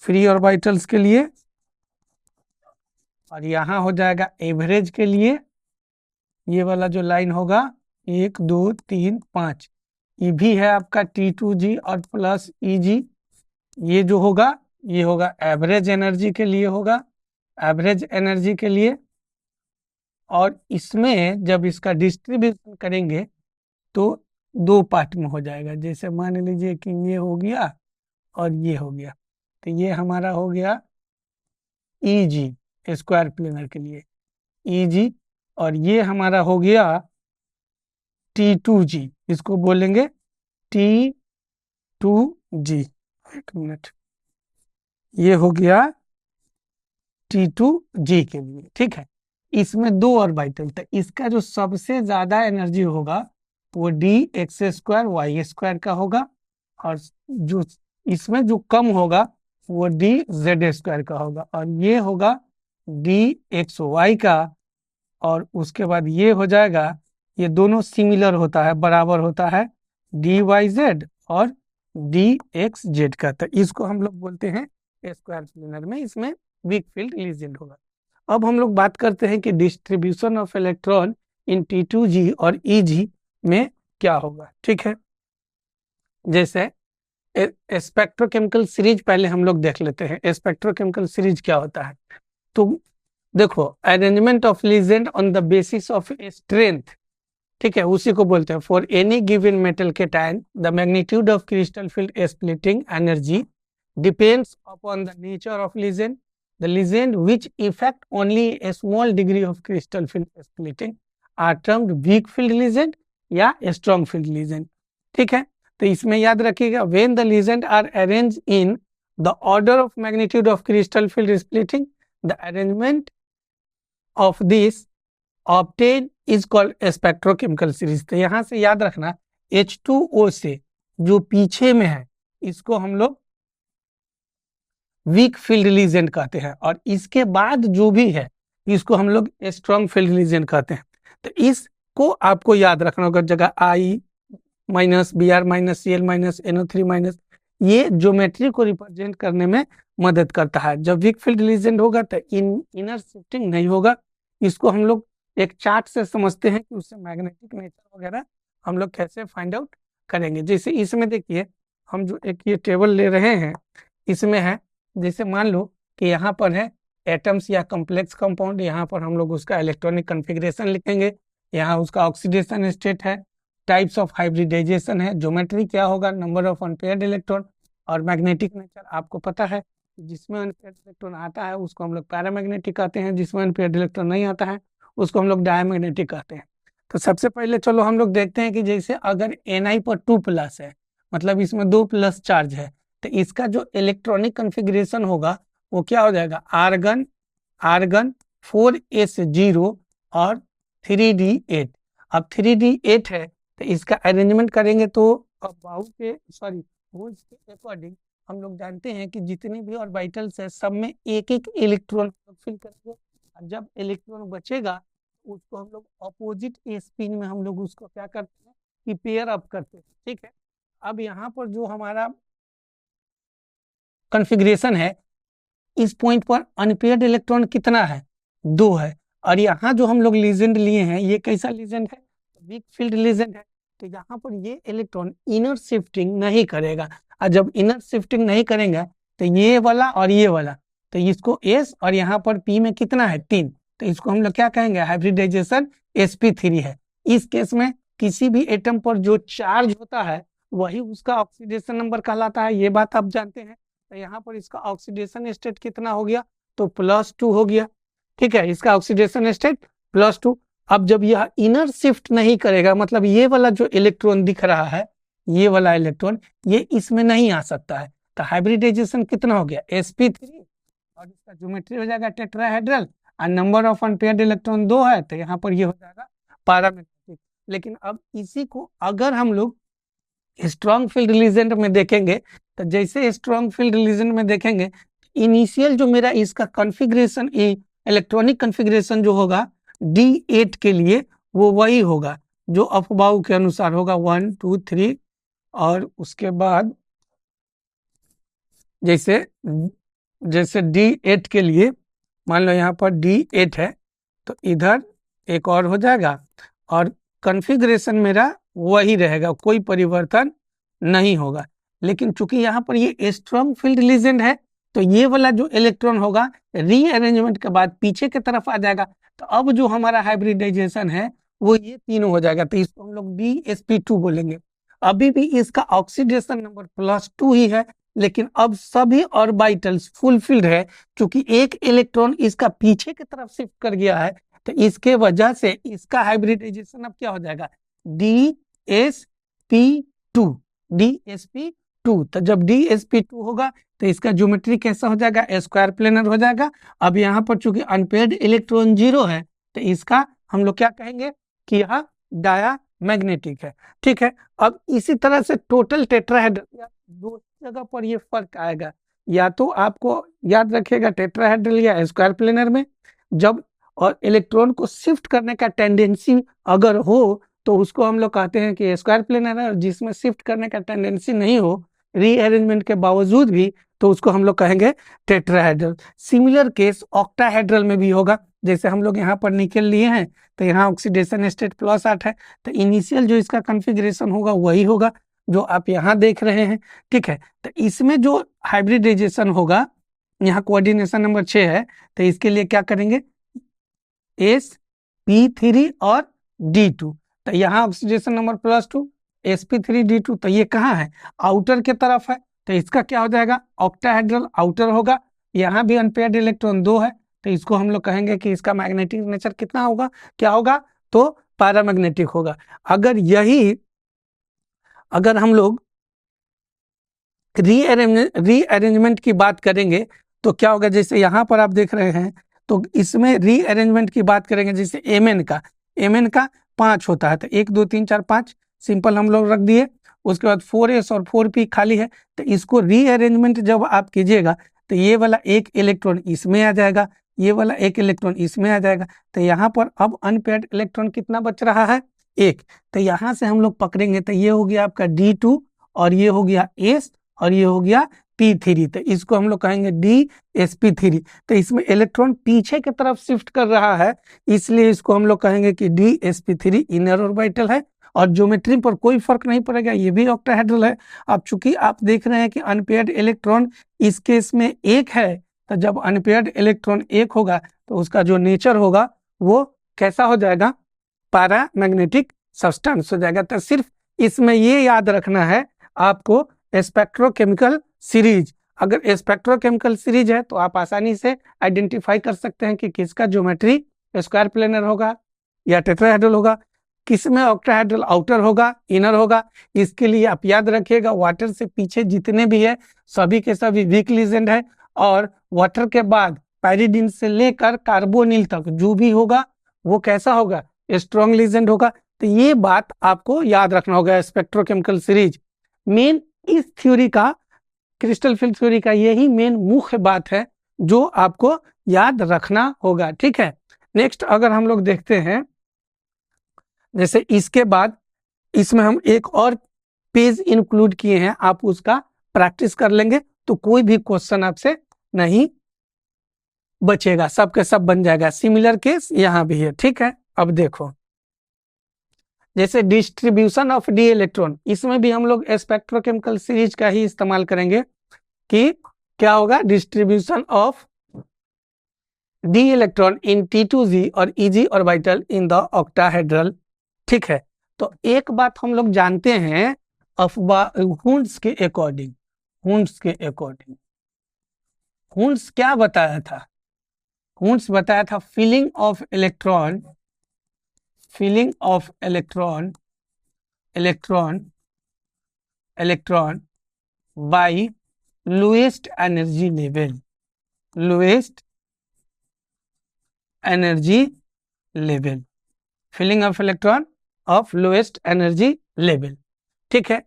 A: फ्री ऑर्बिटल्स के लिए। और यहाँ हो जाएगा एवरेज के लिए, ये वाला जो लाइन होगा 1 2 3 5, ये भी है आपका T2G और प्लस EG। ये जो होगा ये होगा एवरेज एनर्जी के लिए होगा, एवरेज एनर्जी के लिए। और इसमें जब इसका डिस्ट्रीब्यूशन करेंगे तो दो पार्ट में हो जाएगा। जैसे मान लीजिए कि ये हो गया और ये हो गया, तो ये हमारा हो गया EG स्क्वायर प्लेनर के लिए EG, और ये हमारा हो गया T2G, इसको बोलेंगे T2G। एक मिनट, ये हो गया T2G के लिए, ठीक है। इसमें दो ऑर्बिटल, तो इसका जो सबसे ज्यादा एनर्जी होगा वो dx² y² का होगा, और जो इसमें जो कम होगा वो dz² का होगा, और ये होगा dxy का। और उसके बाद ये हो जाएगा, ये दोनों सिमिलर होता है, बराबर होता है dyz और dxz का। तो इसको हम लोग बोलते हैं स्क्वायर प्लेनर में, इसमें वीक फील्ड लीजेंड होगा। अब हम लोग बात करते हैं कि distribution of electron in T2G और EG में क्या होगा, ठीक है। जैसे स्पेक्ट्रोकेमिकल सीरीज पहले हम लोग देख लेते हैं, स्पेक्ट्रोकेमिकल सीरीज क्या होता है। तो देखो, arrangement of legend on the basis of strength, ठीक है, उसी को बोलते हैं। For any given metal cation the magnitude of crystal field splitting energy depends upon the nature of legend. The legend which effect only a small degree of crystal field splitting are termed weak field legend या strong field legend, ठीक है। तो इसमें याद रखिएगा, when the legend are arranged in the order of magnitude of crystal field splitting, the arrangement of this obtain is called spectrochemical series. तो यहाँ से याद रखना H2O से जो पीछे में है इसको हम लोग वीक फील्ड लीजेंड कहते हैं, और इसके बाद जो भी है इसको हम लोग स्ट्रॉन्ग फील्ड लीजेंड कहते हैं। तो इसको आपको याद रखना होगा, जगह I minus Br minus Cl minus NO3 minus, ये ज्योमेट्री को रिप्रेजेंट करने में मदद करता है। जब वीक फील्ड लीजेंड होगा तो इनर शिफ्टिंग नहीं होगा। इसको हम लोग एक चार्ट से समझते हैं कि उससे मैग्नेटिक नेचर वगैरह हम लोग कैसे फाइंड आउट करेंगे। जैसे इसमें देखिए हम जो एक ये टेबल ले रहे हैं, इसमें है जैसे मान लो कि यहाँ पर है एटम्स या कॉम्प्लेक्स कंपाउंड, यहाँ पर हम लोग उसका इलेक्ट्रॉनिक कॉन्फ़िगरेशन लिखेंगे, यहाँ उसका ऑक्सीडेशन स्टेट है, टाइप्स ऑफ हाइब्रिडाइजेशन है, ज्योमेट्री क्या होगा, नंबर ऑफ अनपेयर्ड इलेक्ट्रॉन, और मैग्नेटिक नेचर आपको पता है जिसमें अनपेयर्ड इलेक्ट्रॉन आता है उसको हम लोग पैरामैग्नेटिक कहते हैं, जिसमें अनपेयर्ड इलेक्ट्रॉन नहीं आता है उसको हम लोग डायमैग्नेटिक कहते हैं। तो सबसे पहले चलो हम लोग देखते हैं कि जैसे अगर Ni पर 2+ है, मतलब इसमें 2+ चार्ज है, तो इसका जो इलेक्ट्रॉनिक कॉन्फ़िगरेशन होगा वो क्या हो जाएगा, आर्गन आर्गन 4s0 और 3d8। अब 3d8 है तो इसका अरेंजमेंट करेंगे तो होल्स के अकॉर्डिंग हम लोग जानते हैं कि जितने भी ऑर्बिटल्स है सब में एक एक इलेक्ट्रॉन फिल करेंगे, और जब इलेक्ट्रॉन बचेगा उसको हम लोग अपोजिट स्पिन में हम लोग उसको क्या करते हैं कि पेयर अप करते हैं। ठीक है, अब यहाँ पर जो हमारा कॉन्फ़िगरेशन है इस पॉइंट पर अनपेयर्ड इलेक्ट्रॉन कितना है, 2 है, और यहाँ जो हम लोग लीजेंड लिए हैं ये कैसा लीजेंड है, वीक फील्ड लीजेंड है। तो यहाँ पर ये इलेक्ट्रॉन इनर शिफ्टिंग नहीं करेगा, और जब इनर शिफ्टिंग नहीं करेगा तो ये वाला और ये वाला, तो इसको S और यहाँ पर P में कितना है 3, तो इसको हम लोग क्या कहेंगे, हाइब्रिडाइजेशन sp3 है। इस केस में किसी भी एटम पर जो चार्ज होता है वही उसका ऑक्सीडेशन नंबर कहलाता है, ये बात आप जानते हैं। तो यहाँ पर इसका ऑक्सीडेशन स्टेट कितना हो गया, तो +2 हो गया। ठीक है, इसका ऑक्सीडेशन स्टेट +2। अब जब यह इनर शिफ्ट नहीं करेगा, मतलब ये वाला जो इलेक्ट्रॉन दिख रहा है, ये वाला इलेक्ट्रॉन ये इसमें नहीं आ सकता है, तो हाइब्रिडाइजेशन कितना हो गया, sp3, और इसका ज्योमेट्री हो जाएगा टेट्राहेड्रल, और नंबर ऑफ अनपेयर्ड इलेक्ट्रॉन 2 है तो यहाँ पर ये हो जाएगा पैरामैग्नेटिक। लेकिन अब इसी को अगर हम लोग स्ट्रॉन्ग फील्ड लीजेंड में देखेंगे, तो जैसे स्ट्रॉन्ग फील्ड लीजेंड में देखेंगे इनिशियल जो मेरा इसका कॉन्फ़िगरेशन इलेक्ट्रॉनिक कॉन्फ़िगरेशन जो होगा D8 के लिए वो वही होगा जो अफबाऊ के अनुसार होगा 1 2 3, और उसके बाद जैसे D8 के लिए मान लो यहाँ पर D8 है तो इधर एक और हो जाएगा, और कॉन्फ़िगरेशन मेरा वही रहेगा, कोई परिवर्तन नहीं होगा। लेकिन चूंकि यहाँ पर ये स्ट्रॉन्ग फील्ड लीजेंड है तो ये वाला जो इलेक्ट्रॉन होगा रीअरेंजमेंट के बाद पीछे की तरफ आ जाएगा, तो अब जो हमारा हाइब्रिडाइजेशन है वो ये तीनों हो जाएगा, तो इसको हम लोग DsP2 बोलेंगे। अभी भी इसका ऑक्सीडेशन नंबर +2 ही है, लेकिन अब सभी ऑर्बिटल्स फुलफिल्ड है, क्योंकि एक इलेक्ट्रॉन इसका पीछे की तरफ शिफ्ट कर गया है, तो इसके वजह से इसका हाइब्रिडाइजेशन अब क्या हो जाएगा, DsP2 DsP2। तो जब DsP2 होगा तो इसका ज्योमेट्री कैसा हो जाएगा, स्क्वायर प्लेनर हो जाएगा। अब यहाँ पर चूंकि अनपेयर्ड इलेक्ट्रॉन 0 है तो इसका हम लोग क्या कहेंगे कि यह डायमैग्नेटिक है। ठीक है, अब इसी तरह से टोटल टेट्राहेड्रल, दो जगह पर ये फर्क आएगा, या तो आपको याद रखिएगा टेट्राहेड्रल या स्क्वायर प्लेनर में जब और इलेक्ट्रॉन को शिफ्ट करने का टेंडेंसी अगर हो तो उसको हम लोग कहते हैं कि स्क्वायर प्लेनर है, और जिसमें शिफ्ट करने का टेंडेंसी नहीं हो रीअरेंजमेंट के बावजूद भी तो उसको हम लोग कहेंगे टेट्राहेड्रल। सिमिलर केस ऑक्टाहेड्रल में भी होगा, जैसे हम लोग यहाँ पर निकल लिए हैं तो यहाँ ऑक्सीडेशन स्टेट +8 है, तो इनिशियल जो इसका कॉन्फ़िगरेशन होगा वही होगा जो आप यहाँ देख रहे हैं। ठीक है, तो इसमें जो हाइब्रिडाइजेशन होगा यहाँ कोऑर्डिनेशन नंबर 6 है, तो इसके लिए क्या करेंगे, sp3 और D2, तो यहाँ ऑक्सीडेशन नंबर +2 sp3D2, तो ये कहाँ है, आउटर के तरफ है, तो इसका क्या हो जाएगा, ऑक्टाहेड्रल आउटर होगा। यहाँ भी अनपेयर्ड इलेक्ट्रॉन 2 है, तो इसको हम लोग कहेंगे कि इसका मैग्नेटिक नेचर कितना होगा, क्या होगा, तो पैरामैग्नेटिक होगा। अगर हम लोग रीअरेंजमेंट की बात करेंगे तो क्या होगा, जैसे यहाँ पर आप देख रहे हैं तो इसमें रीअरेंजमेंट की बात करेंगे, जैसे एमएन का 5 होता है, तो 1 2 3 4 5 सिंपल हम लोग रख दिए। उसके बाद 4s और 4p खाली है, तो इसको रीअरेंजमेंट जब आप कीजिएगा तो ये वाला एक इलेक्ट्रॉन इसमें आ जाएगा, ये वाला एक इलेक्ट्रॉन इसमें आ जाएगा। तो यहाँ पर अब अनपेयर्ड इलेक्ट्रॉन कितना बच रहा है, 1। तो यहाँ से हम लोग पकड़ेंगे तो ये हो गया आपका D2 और ये हो गया S और ये हो गया P3। तो इसको हम लोग कहेंगे DsP3। तो इसमें इलेक्ट्रॉन पीछे की तरफ शिफ्ट कर रहा है, इसलिए इसको हम लोग कहेंगे कि DsP3 इनर ऑर्बिटल है। और ज्योमेट्री पर कोई फर्क नहीं पड़ेगा, ये भी ऑक्टाहेड्रल है। अब चूंकि आप देख रहे हैं कि अनपेयर्ड इलेक्ट्रॉन इस केस में 1 है, तो जब अनपेयर्ड इलेक्ट्रॉन 1 होगा तो उसका जो नेचर होगा वो कैसा हो जाएगा, पैरामैग्नेटिक सब्सटेंस हो जाएगा। तो सिर्फ इसमें ये याद रखना है आपको, स्पेक्ट्रोकेमिकल सीरीज। अगर स्पेक्ट्रोकेमिकल सीरीज है तो आप आसानी से आइडेंटिफाई कर सकते हैं कि किसका ज्योमेट्री स्क्वायर प्लेनर होगा या टेट्राहेड्रल होगा, किसमें ऑक्टाहेड्रल आउटर होगा इनर होगा। इसके लिए आप याद रखिएगा, वाटर से पीछे जितने भी है सभी के सभी वीक लीजेंड है, और वाटर के बाद पायरिडीन से लेकर कार्बोनिल तक जो भी होगा वो कैसा होगा, स्ट्रॉन्ग लीजेंड होगा। तो ये बात आपको याद रखना होगा। स्पेक्ट्रोकेमिकल सीरीज मेन इस थ्योरी का, क्रिस्टल फील्ड थ्योरी का यही मेन मुख्य बात है जो आपको याद रखना होगा, ठीक है। नेक्स्ट अगर हम लोग देखते हैं, जैसे इसके बाद इसमें हम एक और पेज इंक्लूड किए हैं, आप उसका प्रैक्टिस कर लेंगे तो कोई भी क्वेश्चन आपसे नहीं बचेगा, सबके सब बन जाएगा। सिमिलर केस यहाँ भी है, ठीक है। अब देखो, जैसे डिस्ट्रीब्यूशन ऑफ डी इलेक्ट्रॉन, इसमें भी हम लोग स्पेक्ट्रोकेमिकल सीरीज का ही इस्तेमाल करेंगे कि क्या होगा, distribution of D electron in T2g और Eg orbital in the octahedral, ठीक है। तो एक बात हम लोग जानते हैं हुंड्स के अकॉर्डिंग, हुंड्स क्या बताया था, हुंड्स बताया था filling of electron by lowest energy level, filling of electron of lowest energy level, ठीक है।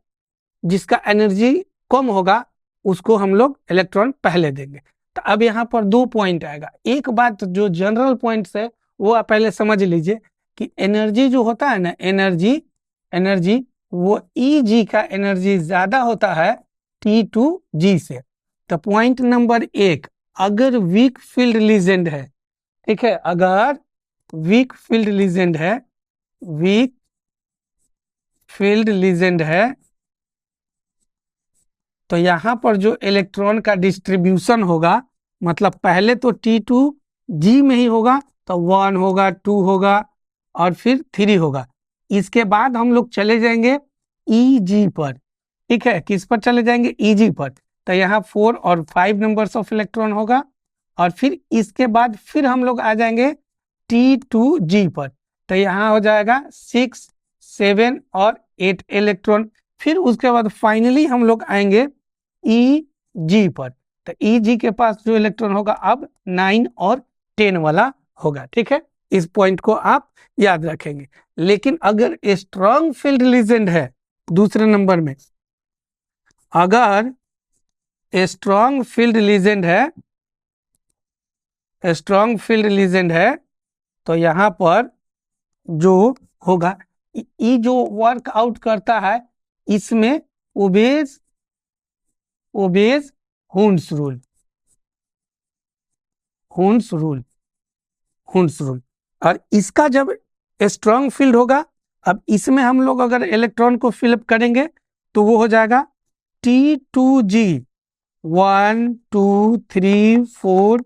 A: जिसका एनर्जी कम होगा उसको हम लोग इलेक्ट्रॉन पहले देंगे। तो अब यहाँ पर 2 पॉइंट आएगा। एक बात जो जनरल पॉइंट्स है वो आप पहले समझ लीजिए कि एनर्जी जो होता है ना, एनर्जी वो Eg का एनर्जी ज्यादा होता है T2g से। तो पॉइंट नंबर 1, अगर वीक फील्ड लीजेंड है, ठीक है, अगर वीक फील्ड लीजेंड है तो यहाँ पर जो इलेक्ट्रॉन का डिस्ट्रीब्यूशन होगा, मतलब पहले तो T2g में ही होगा, तो 1 होगा, 2 होगा और फिर 3 होगा। इसके बाद हम लोग चले जाएंगे Eg पर, ठीक है। किस पर चले जाएंगे, Eg पर। तो यहाँ 4 और 5 नंबर्स ऑफ इलेक्ट्रॉन होगा, और फिर इसके बाद फिर हम लोग आ जाएंगे T2g पर। तो यहाँ हो जाएगा 6, 7 और 8 इलेक्ट्रॉन। फिर उसके बाद फाइनली हम लोग आएंगे Eg पर। तो Eg के पास जो इलेक्ट्रॉन होगा अब 9 और 10 वाला होगा, ठीक है। इस पॉइंट को आप याद रखेंगे। लेकिन अगर स्ट्रॉन्ग फील्ड लीजेंड है, दूसरे नंबर में अगर स्ट्रॉन्ग फील्ड लीजेंड है तो यहाँ पर जो होगा, ये जो वर्क आउट करता है इसमें ओबेज हुंड्स रूल। और इसका जब स्ट्रॉन्ग फील्ड होगा, अब इसमें हम लोग अगर इलेक्ट्रॉन को फिलअप करेंगे तो वो हो जाएगा T2g 1 2 3 4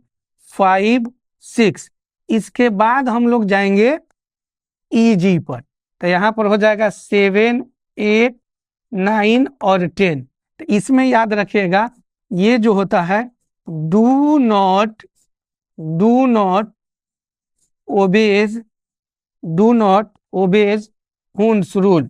A: 5 6। इसके बाद हम लोग जाएंगे Eg पर। तो यहाँ पर हो जाएगा 7 8 9 और 10। तो इसमें याद रखिएगा ये जो होता है do not obeys Hund's rule,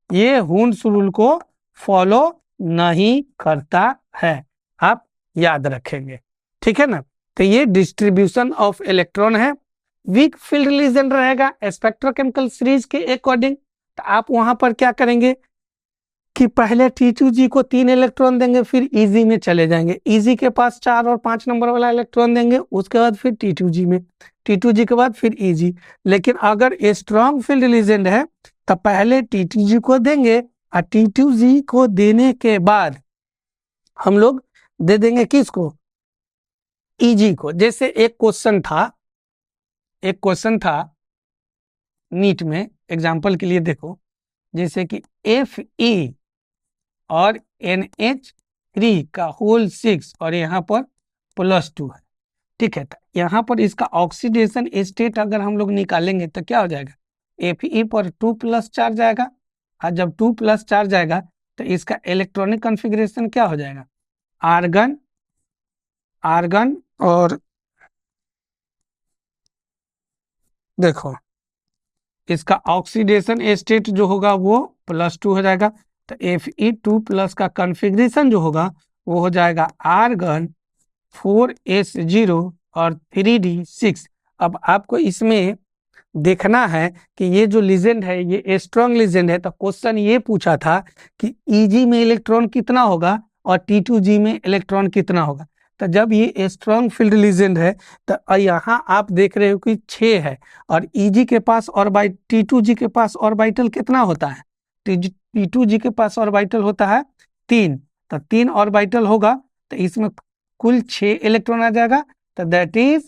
A: ये हुंड्स रूल को फॉलो नहीं करता है, आप याद रखेंगे, ठीक है ना। तो ये डिस्ट्रीब्यूशन ऑफ इलेक्ट्रॉन है। वीक फील्ड लीजेंड रहेगा स्पेक्ट्रोकेमिकल सीरीज के अकॉर्डिंग। तो आप वहां पर क्या करेंगे कि पहले T2G को 3 इलेक्ट्रॉन देंगे, फिर Eg में चले जाएंगे। Eg के पास 4 और 5 नंबर वाला इलेक्ट्रॉन देंगे, उसके बाद फिर T2G में, T2G के बाद फिर Eg। लेकिन अगर स्ट्रॉन्ग फील्ड लीजेंड है तो पहले T2G को देंगे और T2G को देने के बाद हम लोग दे देंगे किसको, Eg को। जैसे एक क्वेश्चन था नीट में, एग्जाम्पल के लिए देखो, जैसे कि Fe और NH3 का होल 6 और यहाँ पर +2 है, ठीक है। तो यहाँ पर इसका ऑक्सीडेशन स्टेट अगर हम लोग निकालेंगे तो क्या हो जाएगा, Fe पर 2+ चार्ज आएगा, और जब 2+ चार्ज आएगा तो इसका इलेक्ट्रॉनिक कॉन्फ़िगरेशन क्या हो जाएगा, आर्गन और देखो इसका ऑक्सीडेशन स्टेट जो होगा वो +2 हो जाएगा। तो Fe2+ का कॉन्फ़िगरेशन जो होगा वो हो जाएगा आर्गन 4s0 और 3d6। अब आपको इसमें देखना है कि ये जो लीजेंड है ये स्ट्रॉन्ग लीजेंड है, तो क्वेश्चन ये पूछा था कि Eg में इलेक्ट्रॉन कितना होगा और T2G में इलेक्ट्रॉन कितना होगा। तो जब ये स्ट्रॉन्ग फील्ड लीजेंड है तो यहाँ आप देख रहे हो कि 6 है, और Eg के पास T2G के पास ऑर्बिटल कितना होता है, T2G के पास ऑर्बिटल होता है 3। तो 3 ऑर्बिटल होगा तो इसमें कुल 6 इलेक्ट्रॉन आ जाएगा, तो दैट इज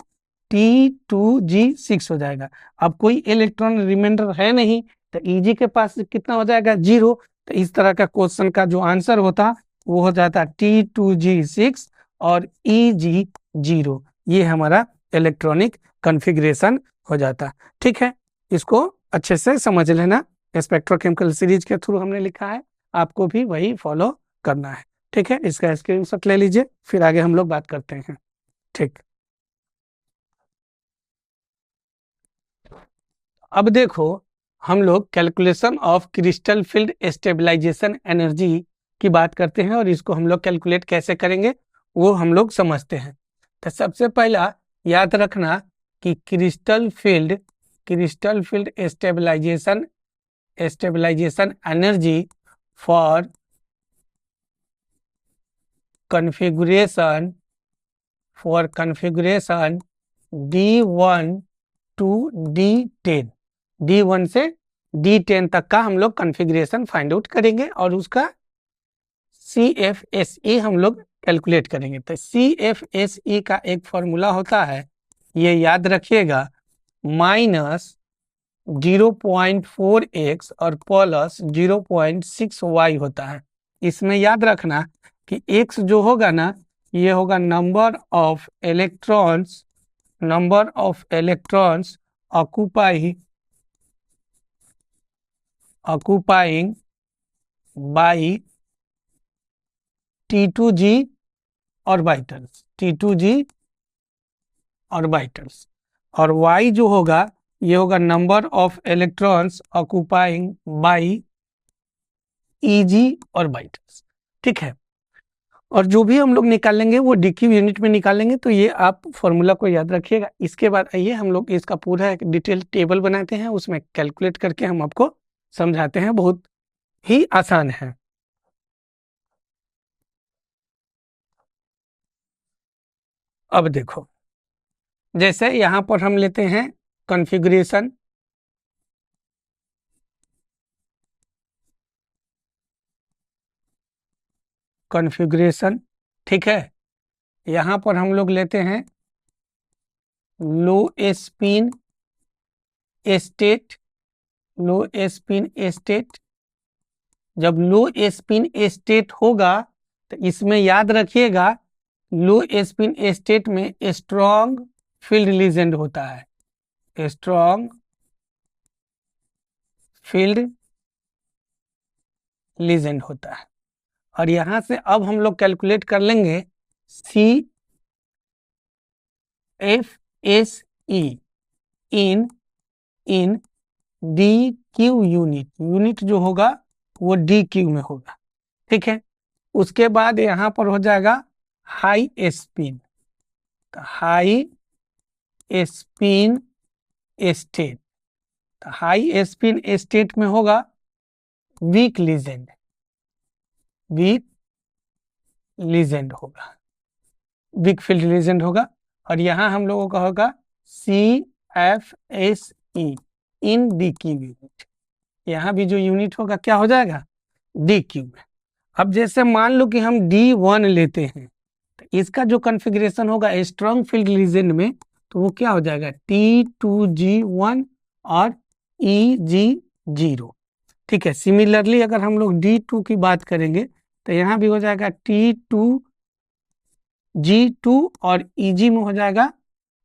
A: T2G6 हो जाएगा। अब कोई इलेक्ट्रॉन रिमाइंडर है नहीं तो Eg के पास कितना हो जाएगा, 0। तो इस तरह का क्वेश्चन का जो आंसर होता वो हो जाता T2G6 और Eg0। ये हमारा इलेक्ट्रॉनिक कॉन्फ़िगरेशन हो जाता, ठीक है। इसको अच्छे से समझ लेना, स्पेक्ट्रोकेमिकल सीरीज के थ्रू हमने लिखा है, आपको भी वही फॉलो करना है, ठीक है। इसका स्क्रीनशॉट ले लीजिए, फिर आगे हम लोग बात करते हैं, ठीक। अब देखो हम लोग calculation of crystal field stabilisation energy की बात करते हैं, और इसको हम लोग कैलकुलेट कैसे करेंगे वो हम लोग समझते हैं। तो सबसे पहला याद रखना कि crystal field stabilisation energy for configuration D1 to D10, D1 से D10 तक का हम लोग कॉन्फ़िगरेशन फाइंड आउट करेंगे और उसका CFSE हम लोग कैलकुलेट करेंगे। तो CFSE का एक फॉर्मूला होता है, ये याद रखिएगा, -0.4x और +0.6y होता है। इसमें याद रखना कि x जो होगा ना, ये होगा number of electrons occupying by T2G orbitals, और y जो होगा ये होगा number of electrons occupying by Eg orbitals, ठीक है। और जो भी हम लोग निकालेंगे वो DQ यूनिट में निकालेंगे, तो ये आप फॉर्मूला को याद रखिएगा। इसके बाद आइए हम लोग इसका पूरा एक डिटेल टेबल बनाते हैं, उसमें कैलकुलेट करके हम आपको समझाते हैं, बहुत ही आसान है। अब देखो, जैसे यहाँ पर हम लेते हैं कॉन्फ़िगरेशन, ठीक है। यहाँ पर हम लोग लेते हैं लो स्पिन स्टेट। जब लो स्पिन स्टेट होगा तो इसमें याद रखिएगा लो स्पिन स्टेट में स्ट्रॉन्ग फील्ड लीजेंड होता है, स्ट्रॉन्ग फील्ड लीजेंड होता है। और यहां से अब हम लोग कैलकुलेट कर लेंगे CFSE इन DQ यूनिट जो होगा वो DQ में होगा, ठीक है। उसके बाद यहाँ पर हो जाएगा high spin, high spin state, high spin state में होगा वीक लीजेंड, वीक लीजेंड होगा, वीक फील्ड लीजेंड होगा। और यहाँ हम लोगों का होगा CFSE, इन डी क्यू यूनिट, यहाँ भी जो यूनिट होगा क्या हो जाएगा, डी क्यू में। अब जैसे मान लो कि हम D1 लेते हैं, तो इसका जो कॉन्फ़िगरेशन होगा स्ट्रॉन्ग फील्ड लीजेंड में, तो वो क्या हो जाएगा T2G1 और EG0। ठीक है, सिमिलरली अगर हम लोग D2 की बात करेंगे तो यहाँ भी हो जाएगा T2G2 और EG में हो जाएगा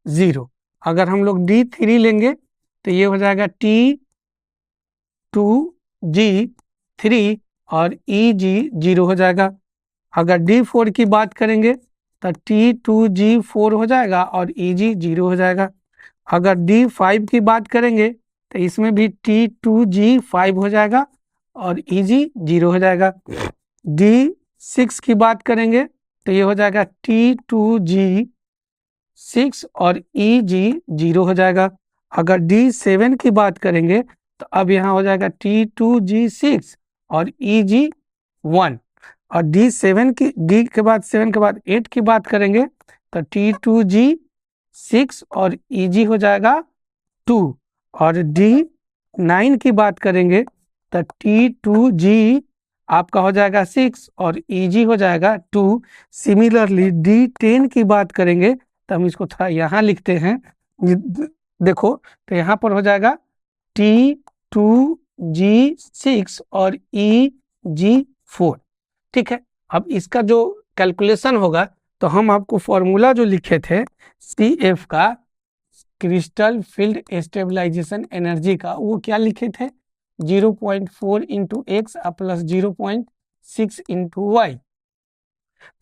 A: 0। अगर हम लोग D3 लेंगे तो ये हो जाएगा T2G3 और EG0 हो जाएगा। अगर D4 की बात करेंगे तो T2G4 हो जाएगा और EG0 हो जाएगा। अगर D5 की बात करेंगे तो इसमें भी T2G5 हो जाएगा और EG0 हो जाएगा। D6 की बात करेंगे तो ये हो जाएगा T2G6 और EG0 हो जाएगा। अगर D7 की बात करेंगे तो अब यहाँ हो जाएगा T2G6 और EG1। और D7 की D के बाद 7 के बाद 8 की बात करेंगे तो T2G6 और EG हो जाएगा 2। और D9 की बात करेंगे तो T2G आपका हो जाएगा 6 और EG हो जाएगा 2। सिमिलरली D10 की बात करेंगे तो हम इसको थोड़ा यहाँ लिखते हैं, देखो तो यहाँ पर हो जाएगा T2G6 और EG4। ठीक है, अब इसका जो कैलकुलेशन होगा तो हम आपको फॉर्मूला जो लिखे थे CF का, क्रिस्टल फील्ड स्टेबलाइजेशन एनर्जी का, वो क्या लिखे थे 0.4 into X plus 0.6 into Y.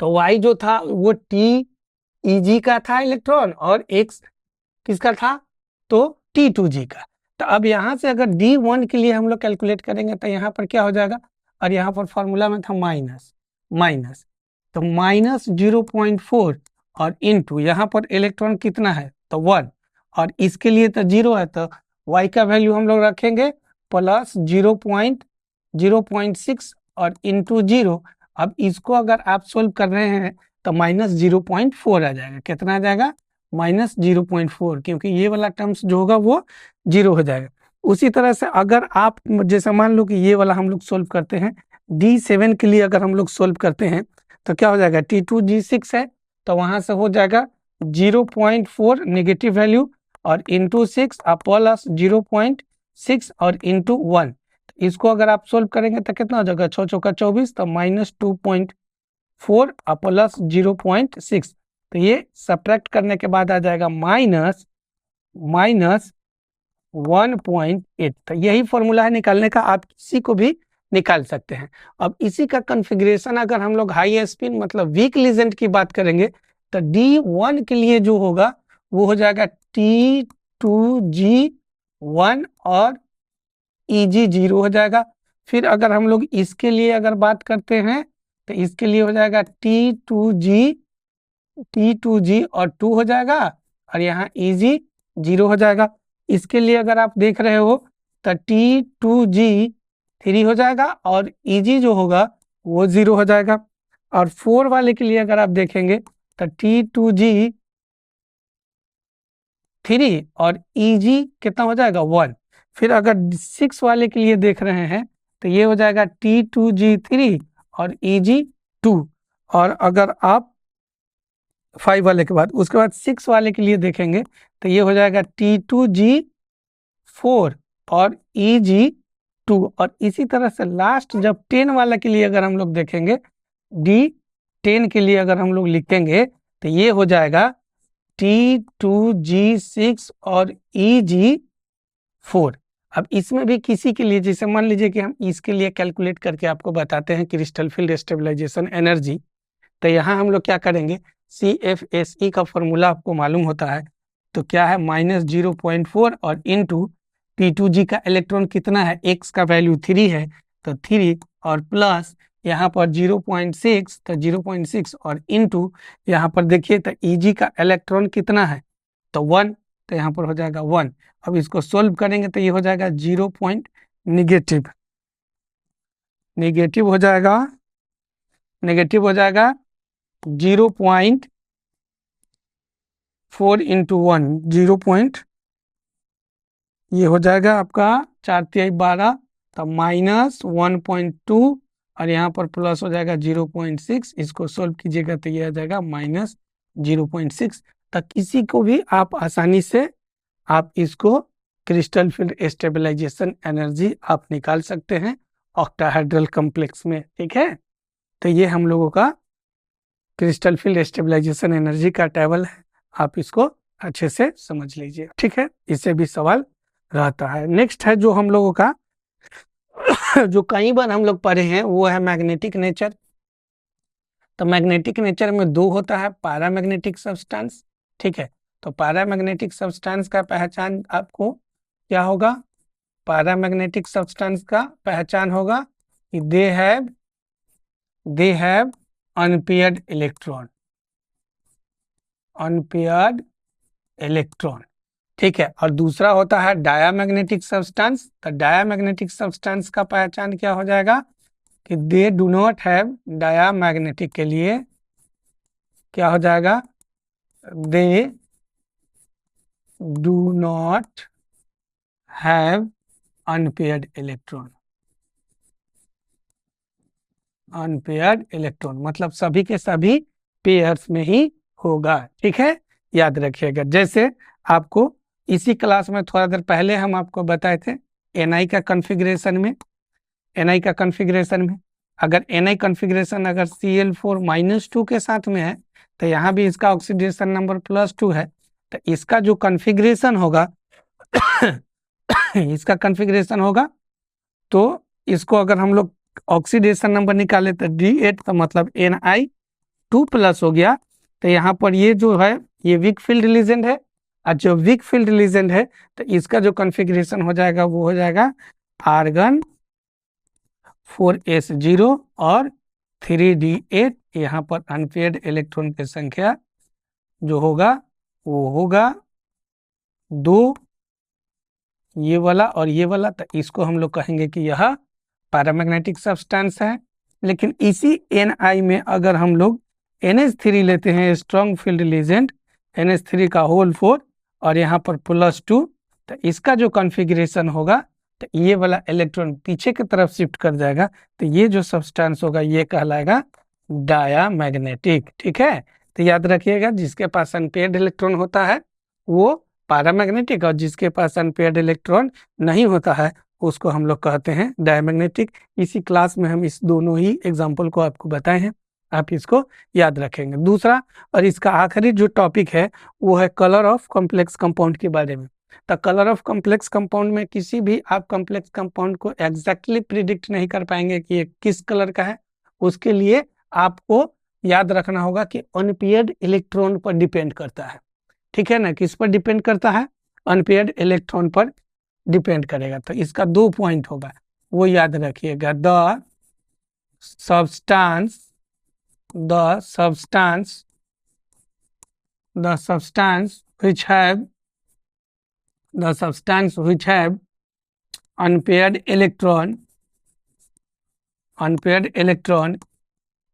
A: तो y जो था वो TEG का था इलेक्ट्रॉन और x किसका था, तो T2G का। तो अब यहाँ से अगर D1 के लिए हम लोग कैलकुलेट करेंगे तो यहाँ पर क्या हो जाएगा, और यहाँ पर फॉर्मूला में था माइनस, तो माइनस 0.4 और इंटू यहाँ पर इलेक्ट्रॉन कितना है तो 1 और इसके लिए तो 0 है, तो y का वैल्यू हम लोग रखेंगे प्लस 0.6 और इंटू 0। अब इसको अगर आप सोल्व कर रहे हैं तो माइनस 0.4 आ जाएगा। कितना आ जाएगा, माइनस 0.4, क्योंकि ये वाला टर्म्स जो होगा वो 0 हो जाएगा। उसी तरह से अगर आप जैसे मान लो कि ये वाला हम लोग सोल्व करते हैं, D7 के लिए अगर हम लोग सोल्व करते हैं तो क्या हो जाएगा, T2G6 है तो वहां से हो जाएगा 0.4 नेगेटिव वैल्यू और इंटू 6 प्लस 0.6 और इंटू 1। इसको अगर आप सोल्व करेंगे तो कितना हो जाएगा, 6 चौका 24, तो माइनस 2.4 प्लस 0.6, तो ये सब्ट्रैक्ट करने के बाद आ जाएगा माइनस 1.8। तो यही फॉर्मूला है निकालने का, आप किसी को भी निकाल सकते हैं। अब इसी का कॉन्फ़िगरेशन अगर हम लोग हाई स्पिन मतलब वीक लीजेंड की बात करेंगे तो D1 के लिए जो होगा वो हो जाएगा T2G1 और EG0 हो जाएगा। फिर अगर हम लोग इसके लिए अगर बात करते हैं तो इसके लिए हो जाएगा T2G और 2 हो जाएगा और यहाँ EG0 हो जाएगा। इसके लिए अगर आप देख रहे हो तो T2G3 हो जाएगा और EG जो होगा वो 0 हो जाएगा। और 4 वाले के लिए अगर आप देखेंगे तो T2G3 और EG कितना हो जाएगा 1। फिर अगर 6 वाले के लिए देख रहे हैं तो ये हो जाएगा T2G3 और EG2। और अगर आप 5 वाले के बाद उसके बाद 6 वाले के लिए देखेंगे तो ये हो जाएगा T2G4 और EG2। और इसी तरह से लास्ट जब 10 वाला के लिए अगर हम लोग देखेंगे, D10 के लिए अगर हम लोग लिखेंगे तो ये हो जाएगा T2G6 और EG4। अब इसमें भी किसी के लिए, जैसे मान लीजिए कि हम इसके लिए कैलकुलेट करके आपको बताते हैं क्रिस्टल फील्ड स्टेबलाइजेशन एनर्जी, तो यहाँ हम लोग क्या करेंगे, CFSE का फॉर्मूला आपको मालूम होता है, तो क्या है माइनस 0.4 और इंटू T2G का इलेक्ट्रॉन कितना है, x का वैल्यू 3 है तो 3 और प्लस यहाँ पर 0.6, तो 0.6 और इनटू यहाँ पर देखिए तो Eg का इलेक्ट्रॉन कितना है, तो 1, तो यहाँ पर हो जाएगा 1। अब इसको सोल्व करेंगे तो ये हो जाएगा 0 पॉइंट नेगेटिव हो जाएगा, 0.4 इंटू 1, 0. ये हो जाएगा आपका 4×3=12, तो -1.2 और यहाँ पर प्लस हो जाएगा 0.6। इसको सोल्व कीजिएगा तो ये आ जाएगा -0.6। तक इसी को भी आप आसानी से आप इसको क्रिस्टल फील्ड स्टेबलाइजेशन एनर्जी आप निकाल सकते हैं ऑक्टाहेड्रल कॉम्प्लेक्स में। ठीक है, तो ये हम लोगों का क्रिस्टल फील्ड स्टेबलाइजेशन एनर्जी का टेबल है, आप इसको अच्छे से समझ लीजिए। ठीक है, इससे भी सवाल रहता है। नेक्स्ट है जो हम लोगों का जो कई बार हम लोग पढ़े हैं वो है मैग्नेटिक नेचर। तो मैग्नेटिक नेचर में दो होता है, पैरामैग्नेटिक सब्सटेंस। ठीक है, तो पैरामैग्नेटिक सब्सटेंस का पहचान आपको क्या होगा, पैरामैग्नेटिक सब्सटेंस का पहचान होगा कि दे हैव अनपेयर्ड इलेक्ट्रॉन। ठीक है, और दूसरा होता है डायामैग्नेटिक सब्सटेंस। तो डायामैग्नेटिक सब्सटेंस का पहचान क्या हो जाएगा कि they do not have, diamagnetic के लिए क्या हो जाएगा, they do not have unpaired electron, मतलब सभी के सभी पेयर्स में ही होगा। ठीक है, याद रखिएगा। जैसे आपको इसी क्लास में थोड़ा देर पहले हम आपको बताए थे Ni का कॉन्फ़िगरेशन में, अगर Ni कॉन्फ़िगरेशन अगर Cl4-2 के साथ में है तो यहाँ भी इसका ऑक्सीडेशन नंबर +2 है। तो इसका जो कॉन्फ़िगरेशन होगा इसका कॉन्फ़िगरेशन होगा, तो इसको अगर हम लोग ऑक्सीडेशन नंबर निकाले तो D8, तो मतलब Ni2+ हो गया। तो यहाँ पर ये जो है ये वीक फील्ड लीजेंड है, और जो वीक फील्ड लीजेंड है तो इसका जो कॉन्फ़िगरेशन हो जाएगा वो हो जाएगा आर्गन 4s0 और 3d8। यहाँ पर अनपेयर्ड इलेक्ट्रॉन की संख्या जो होगा वो होगा 2, ये वाला और ये वाला। तो इसको हम लोग कहेंगे कि यह पैरामैग्नेटिक सब्सटेंस है। लेकिन इसी Ni में अगर हम लोग NH3 लेते हैं, स्ट्रॉन्ग फील्ड लीजेंड NH3 का होल 4 और यहाँ पर +2, तो इसका जो कॉन्फ़िगरेशन होगा तो ये वाला इलेक्ट्रॉन पीछे की तरफ शिफ्ट कर जाएगा। तो ये जो सब्सटेंस होगा ये कहलाएगा डायामैग्नेटिक। ठीक है, तो याद रखिएगा जिसके पास अनपेयर्ड इलेक्ट्रॉन होता है वो पैरामैग्नेटिक, और जिसके पास अनपेयर्ड इलेक्ट्रॉन नहीं होता है उसको हम लोग कहते हैं डायमैग्नेटिक। इसी क्लास में हम इस दोनों ही एग्जाम्पल को आपको बताए हैं, आप इसको याद रखेंगे। दूसरा और इसका आखिरी जो टॉपिक है वो है कलर ऑफ कॉम्प्लेक्स कंपाउंड के बारे में। तो कलर ऑफ कॉम्प्लेक्स कंपाउंड में किसी भी आप कॉम्प्लेक्स कंपाउंड को एग्जैक्टली प्रिडिक्ट नहीं कर पाएंगे कि ये किस कलर का है। उसके लिए आपको याद रखना होगा कि अनपेयर्ड इलेक्ट्रॉन पर डिपेंड करता है। ठीक है ना, किस पर डिपेंड करता है, अनपेयर्ड इलेक्ट्रॉन पर डिपेंड करेगा। तो इसका 2 पॉइंट होगा वो याद रखिएगा, the substance which have unpaired electron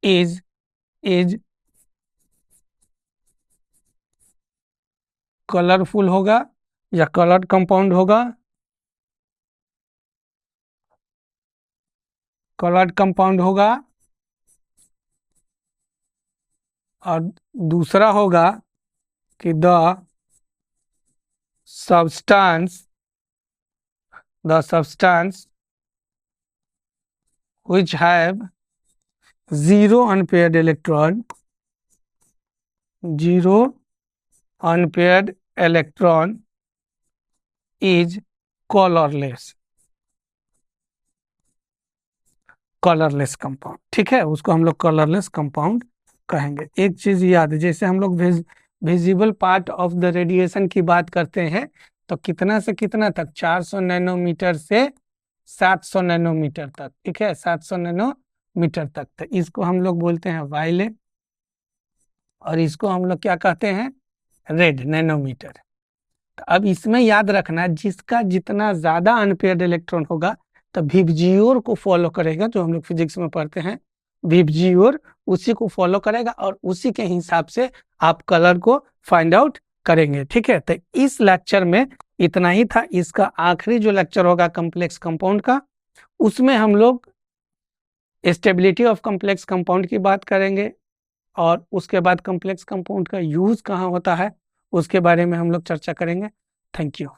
A: is colourful होगा या कलर्ड कंपाउंड होगा, और दूसरा होगा कि the substance which have zero unpaired electron is colourless compound. ठीक है, उसको हम लोग कलरलेस कंपाउंड कहेंगे। एक चीज याद, जैसे हम लोग visible part of the radiation की बात करते हैं तो कितना से कितना तक, 400 नैनोमीटर से 700 नैनोमीटर तक। ठीक है, 700 मीटर तक। तो इसको हम लोग बोलते हैं वायलेट, और इसको हम लोग क्या कहते हैं, रेड, नैनोमीटर। तो अब इसमें याद रखना, जिसका जितना ज्यादा अनपेयर्ड इलेक्ट्रॉन होगा तो विबजियोर को फॉलो करेगा, जो हम लोग फिजिक्स में पढ़ते हैं विबजियोर, उसी को फॉलो करेगा और उसी के हिसाब से आप कलर को फाइंड आउट करेंगे। ठीक है, तो इस लेक्चर में इतना ही था। इसका आखिरी जो लेक्चर होगा कॉम्प्लेक्स कंपाउंड का, उसमें हम लोग स्टेबिलिटी ऑफ कॉम्प्लेक्स कंपाउंड की बात करेंगे, और उसके बाद कॉम्प्लेक्स कंपाउंड का यूज कहाँ होता है उसके बारे में हम लोग चर्चा करेंगे। Thank you.